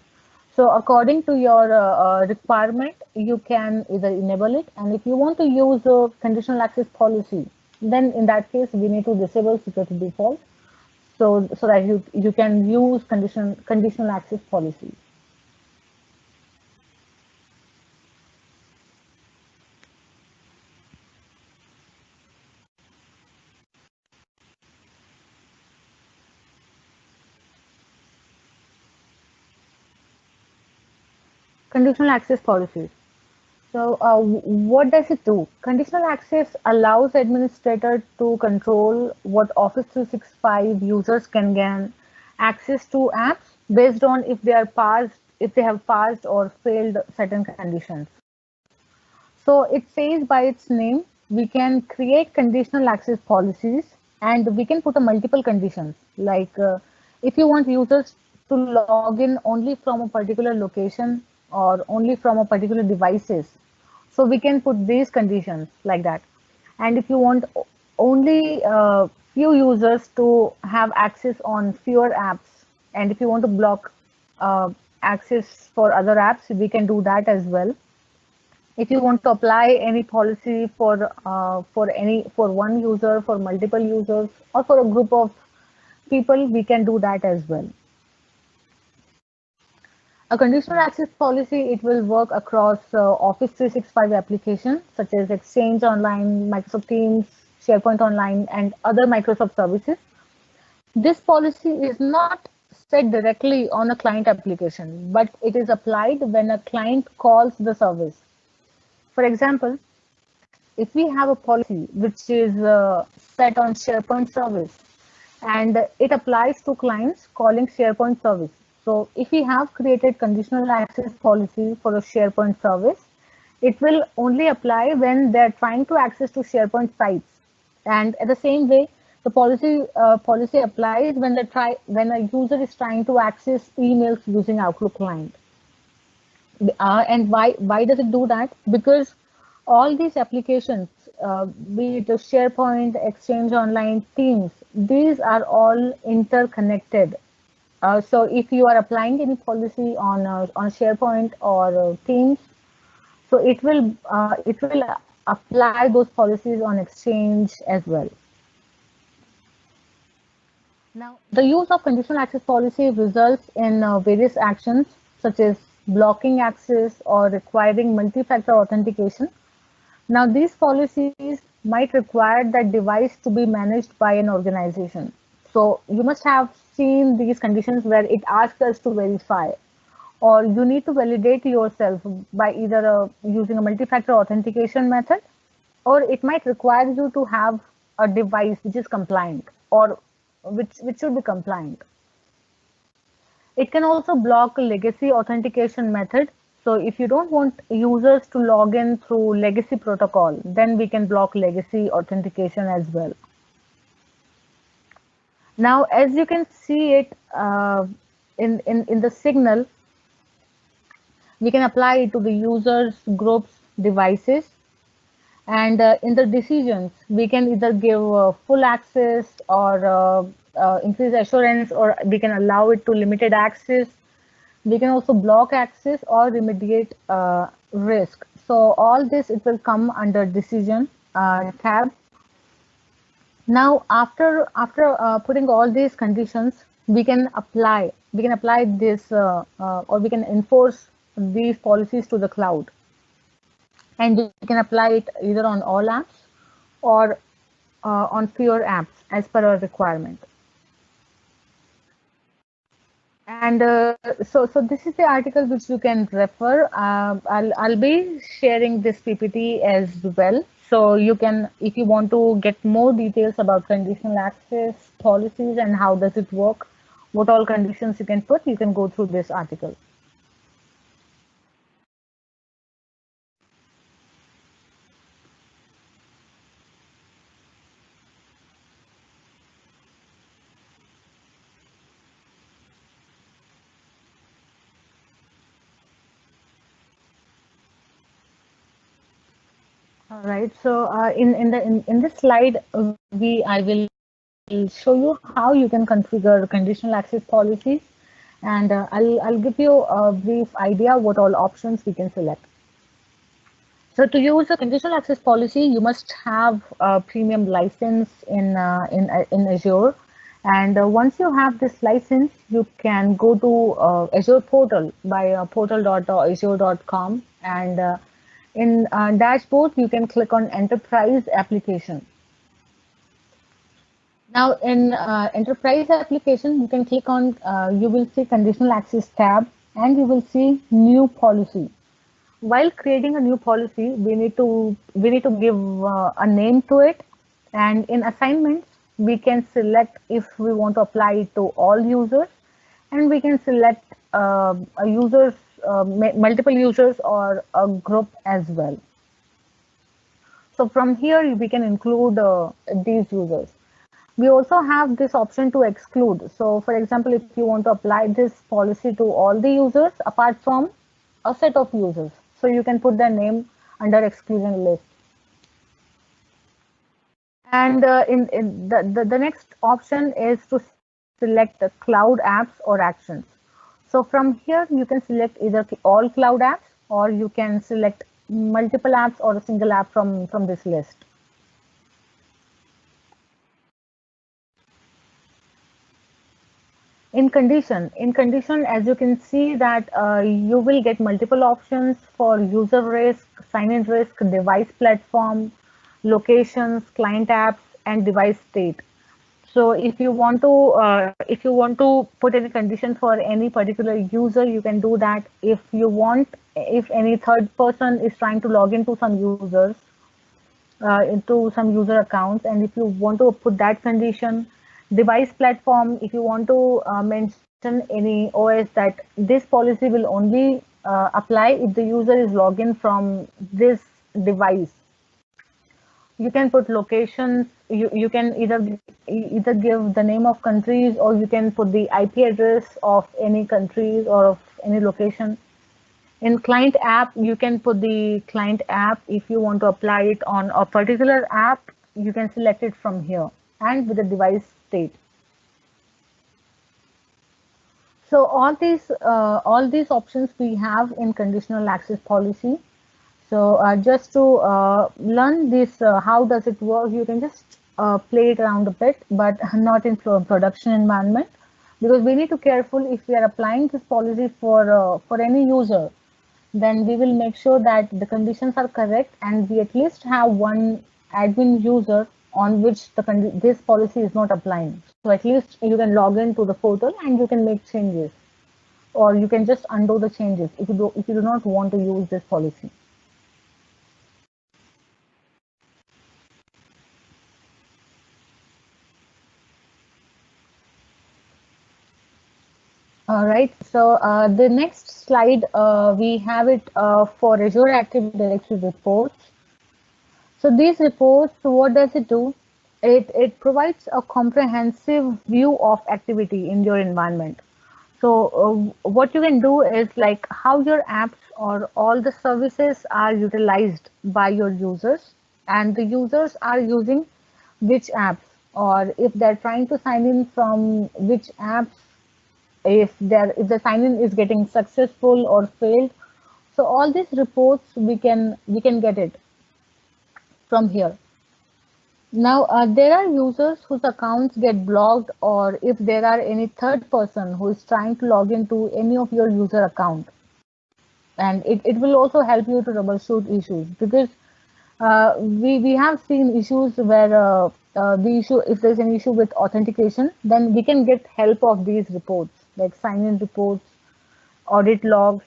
So according to your requirement, you can either enable it, and if you want to use a conditional access policy, then in that case, we need to disable security default, so that you can use conditional access policy. Conditional access policies. So what does it do? Conditional access allows administrator to control what Office 365 users can gain access to apps based on if they have passed or failed certain conditions. So it says by its name, we can create conditional access policies, and we can put a multiple conditions, like if you want users to log in only from a particular location or only from a particular devices, so we can put these conditions like that. And if you want only few users to have access on fewer apps, and if you want to block uh, access for other apps, we can do that as well. If you want to apply any policy for one user, for multiple users, or for a group of people, we can do that as well. A conditional access policy, it will work across Office 365 applications such as Exchange Online, Microsoft Teams, SharePoint Online, and other Microsoft services. This policy is not set directly on a client application, but it is applied when a client calls the service. For example, if we have a policy which is set on SharePoint service, and it applies to clients calling SharePoint service. So if we have created conditional access policy for a SharePoint service, it will only apply when they're trying to access to SharePoint sites. And at the same way, the policy applies when a user is trying to access emails using Outlook client. And why does it do that? Because all these applications, be it the SharePoint, Exchange Online, Teams, these are all interconnected. So if you are applying any policy on SharePoint or Teams, so it will apply those policies on Exchange as well. Now, the use of conditional access policy results in various actions such as blocking access or requiring multi-factor authentication. Now, these policies might require that device to be managed by an organization. So you must have seen these conditions where it asks us to verify, or you need to validate yourself by either using a multi-factor authentication method, or it might require you to have a device which is compliant, or which should be compliant. It can also block a legacy authentication method. So if you don't want users to log in through legacy protocol, then we can block legacy authentication as well. Now, as you can see it in the signal, we can apply it to the users, groups, devices. And in the decisions, we can either give full access or increase assurance, or we can allow it to limited access. We can also block access or remediate risk. So all this, it will come under decision tab. Now, after putting all these conditions, we can apply this or we can enforce these policies to the cloud, and we can apply it either on all apps or on fewer apps as per our requirement. And so this is the article which you can refer. I'll be sharing this PPT as well. So you can, if you want to get more details about conditional access policies and how does it work, what all conditions you can put, you can go through this article. All right. So in this slide, I will show you how you can configure conditional access policies, and I'll give you a brief idea what all options we can select. So to use a conditional access policy, you must have a premium license in Azure, and once you have this license, you can go to Azure portal by portal.azure.com, and in dashboard you can click on Enterprise Application. Now in Enterprise Application, you can click on you will see Conditional Access tab, and you will see New Policy. While creating a new policy, we need to give a name to it, and in assignments we can select if we want to apply it to all users, and we can select a users multiple users or a group as well. So from here we can include these users. We also have this option to exclude. So for example, if you want to apply this policy to all the users apart from a set of users, so you can put their name under exclusion list. And the next option is to select the cloud apps or actions. So from here you can select either all cloud apps, or you can select multiple apps or a single app from this list. In condition, as you can see that you will get multiple options for user risk, sign-in risk, device platform, locations, client apps, and device state. So if you want to put any condition for any particular user, you can do that. If any third person is trying to log into some user accounts, and if you want to put that condition, device platform, if you want to mention any OS that this policy will only apply if the user is logged in from this device. You can put locations. You can either give the name of countries, or you can put the IP address of any countries or of any location. In client app, you can put the client app. If you want to apply it on a particular app, you can select it from here, and with the device state. So all these options we have in conditional access policy. So just to learn this, how does it work, you can just play it around a bit, but not in production environment, because we need to careful if we are applying this policy for any user, then we will make sure that the conditions are correct, and we at least have one admin user on which this policy is not applying. So at least you can log into the portal and you can make changes, or you can just undo the changes if you do not want to use this policy. All right, so the next slide, we have it for Azure Active Directory reports. So these reports, what does it do? It provides a comprehensive view of activity in your environment. So what you can do is like how your apps or all the services are utilized by your users, and the users are using which apps, or if they're trying to sign in from which apps, if the sign in is getting successful or failed. So all these reports we can get it from here. Now there are users whose accounts get blocked, or if there are any third person who is trying to log into any of your user account, and it will also help you to troubleshoot issues, because we have seen issues where the issue, if there's an issue with authentication, then we can get help of these reports. like sign-in reports, audit logs.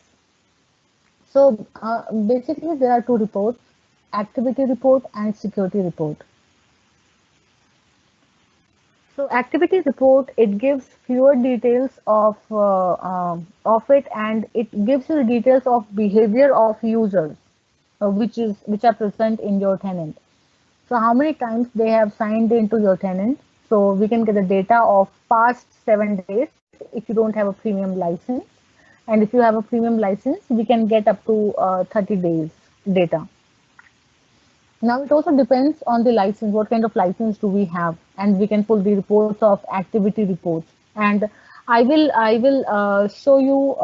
So basically, there are two reports: activity report and security report. So activity report, it gives fewer details of it, and it gives you the details of behavior of users, which are present in your tenant. So how many times they have signed into your tenant. So we can get the data of past 7 days if you don't have a premium license. And if you have a premium license, we can get up to 30 days data. Now it also depends on the license, what kind of license do we have, and we can pull the reports of activity reports. And I will show you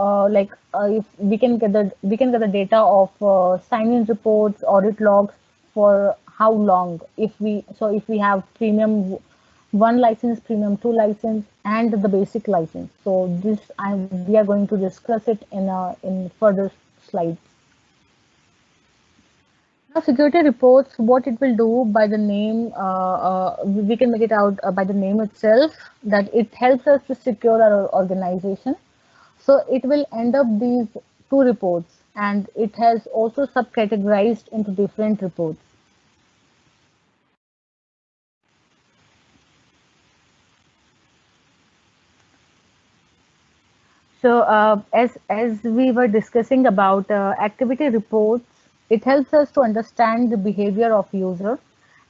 if we can get the data of sign-in reports, audit logs for how long. If we have premium one license, premium two license, and the basic license. So we are going to discuss it in further slides. Now, security reports, what it will do by the name, we can make it out by the name itself, that it helps us to secure our organization. So it will end up these two reports, and it has also subcategorized into different reports. So as we were discussing about activity reports, it helps us to understand the behavior of user,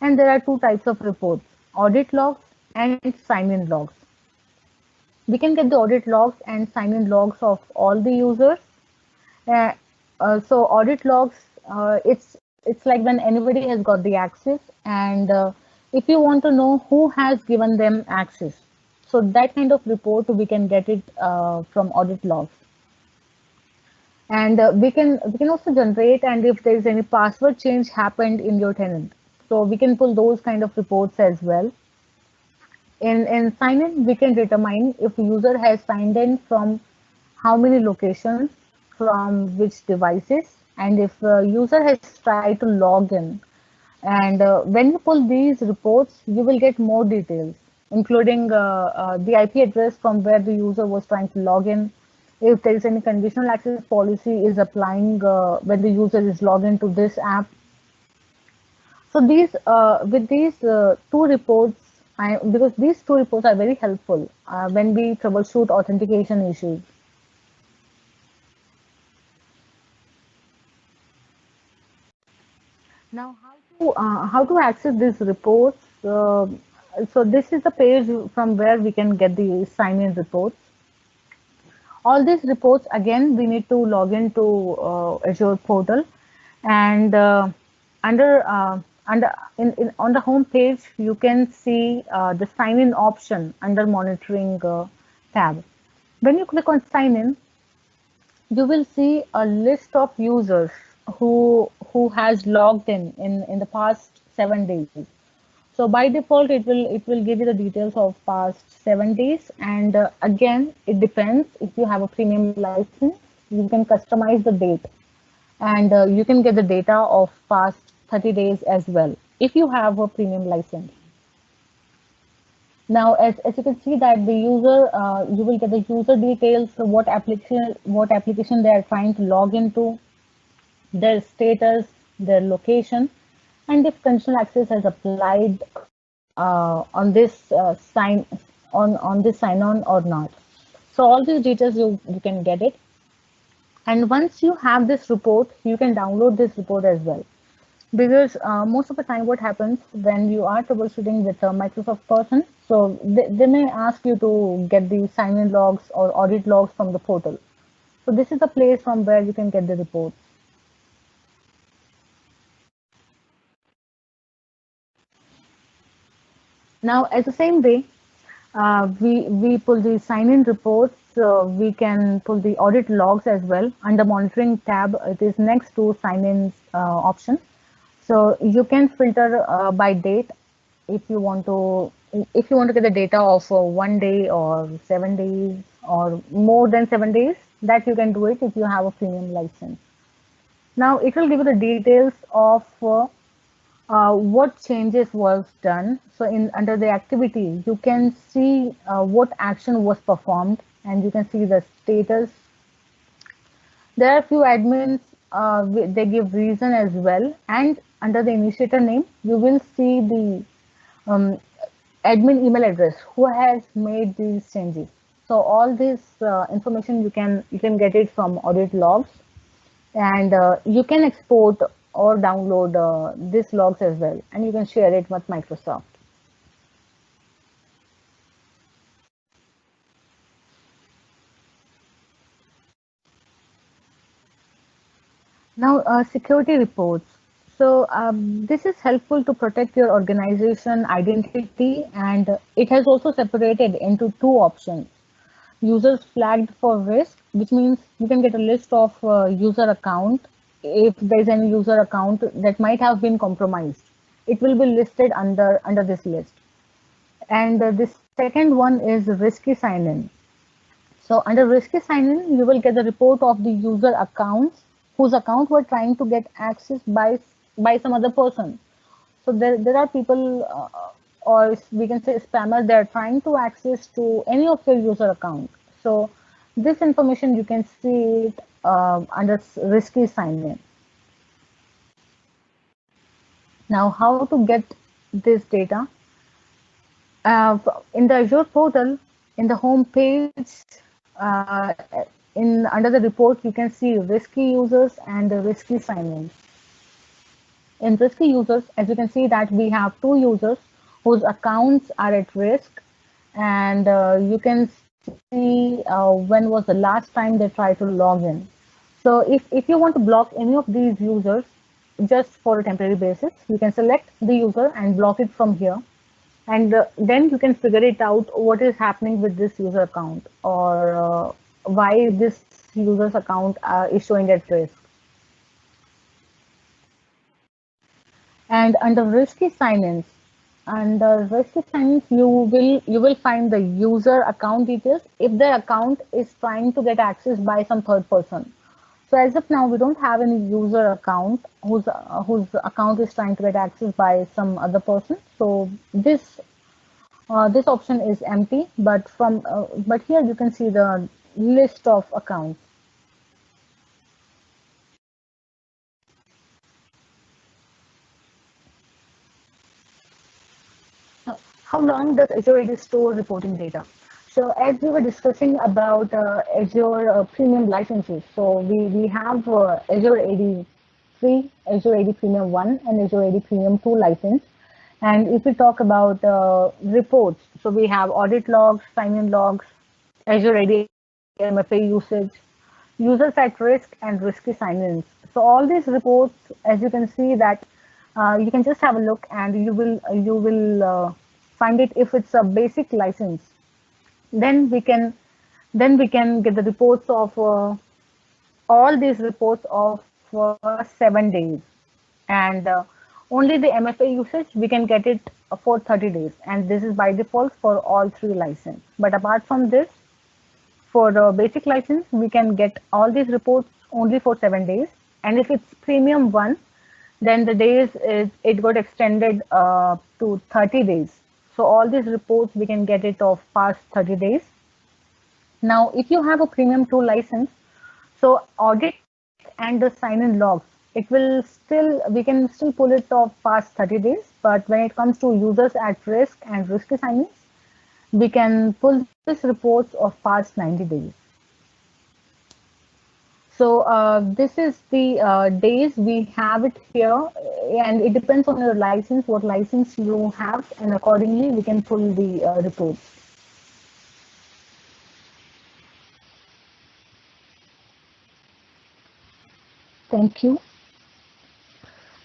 and there are two types of reports: audit logs and sign-in logs. We can get the audit logs and sign-in logs of all the users. Uh, so audit logs, it's like when anybody has got the access, and if you want to know who has given them access, so that kind of report we can get it from audit logs. And we can also generate, and if there is any password change happened in your tenant, so we can pull those kind of reports as well. In sign in, we can determine if user has signed in from how many locations, from which devices, and if user has tried to log in. And when you pull these reports, you will get more details, including the IP address from where the user was trying to log in. If there is any conditional access policy is applying when the user is logged into this app. So with these two reports, because these two reports are very helpful when we troubleshoot authentication issues. Now, how to access these reports? So this is the page from where we can get the sign-in reports. All these reports, again, we need to log into Azure portal, and under on the home page, you can see the sign-in option under monitoring tab. When you click on sign-in, you will see a list of users who has logged in the past 7 days. So by default, it will give you the details of past 7 days, and again, it depends. If you have a premium license, you can customize the date, and you can get the data of past 30 days as well if you have a premium license. Now, as you can see that the user, you will get the user details, so what application they are trying to log into, their status, their location, and if conditional access has applied on this on this sign on or not. So all these details you can get it. And once you have this report, you can download this report as well. Because most of the time, what happens when you are troubleshooting with a Microsoft person, so they may ask you to get the sign-in logs or audit logs from the portal. So this is the place from where you can get the reports. Now, as the same way, we pull the sign-in reports. We can pull the audit logs as well. Under monitoring tab, it is next to sign-in option. So you can filter by date if you want to get the data of 1 day or 7 days or more than 7 days. That you can do it if you have a premium license. Now it will give you the details of what changes was done. So in under the activity, you can see what action was performed, and you can see the status. There are a few admins, they give reason as well, and under the initiator name, you will see the um, admin email address who has made these changes. So all this information you can get it from audit logs, and you can export or download these logs as well, and you can share it with Microsoft. Now, security reports. So this is helpful to protect your organization identity, and it has also separated into two options. Users flagged for risk, which means you can get a list of user account. If there's any user account that might have been compromised, it will be listed under this list. And the second one is risky sign-in. So under risky sign-in, you will get the report of the user accounts whose account were trying to get access by some other person. So there are people, or we can say spammers, they are trying to access to any of your user account. So this information you can see it under risky sign-in. Now, how to get this data? In the Azure portal, in the home page, uh, in under the report, you can see risky users and the risky sign-in. In risky users, as you can see that we have two users whose accounts are at risk, and you can see when was the last time they tried to log in. So if you want to block any of these users just for a temporary basis, you can select the user and block it from here. And then you can figure it out what is happening with this user account, or why this user's account is showing at risk. And under risky sign-ins, you will find the user account details if their account is trying to get access by some third person. So as of now, we don't have any user account whose account is trying to get access by some other person. So this option is empty, but here you can see the list of accounts. How long does Azure AD store reporting data? So as we were discussing about Azure premium licenses, so we have Azure AD free, Azure AD Premium 1 and Azure AD Premium 2 license. And if we talk about reports, so we have audit logs, sign-in logs, Azure AD MFA usage, users at risk, and risky sign-ins. So all these reports, as you can see that you can just have a look, and you will find it. If it's a basic license, then we can get the reports of all these reports of 7 days, and only the MFA usage we can get it for 30 days, and this is by default for all three license. But apart from this, for the basic license, we can get all these reports only for 7 days, and if it's premium 1, then the days it got extended to 30 days. So all these reports we can get it of past 30 days. Now, if you have a premium 2 license, so audit and the sign-in logs, we can still pull it off past 30 days. But when it comes to users at risk and risky sign-ins, we can pull this reports of past 90 days. So this is the days we have it here, and it depends on your license, what license you have, and accordingly we can pull the reports. Thank you.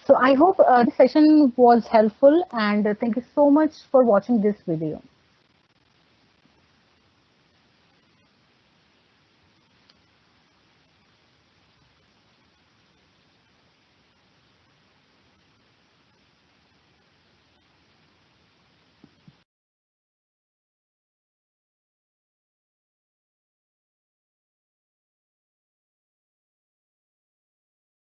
So I hope this session was helpful, and thank you so much for watching this video.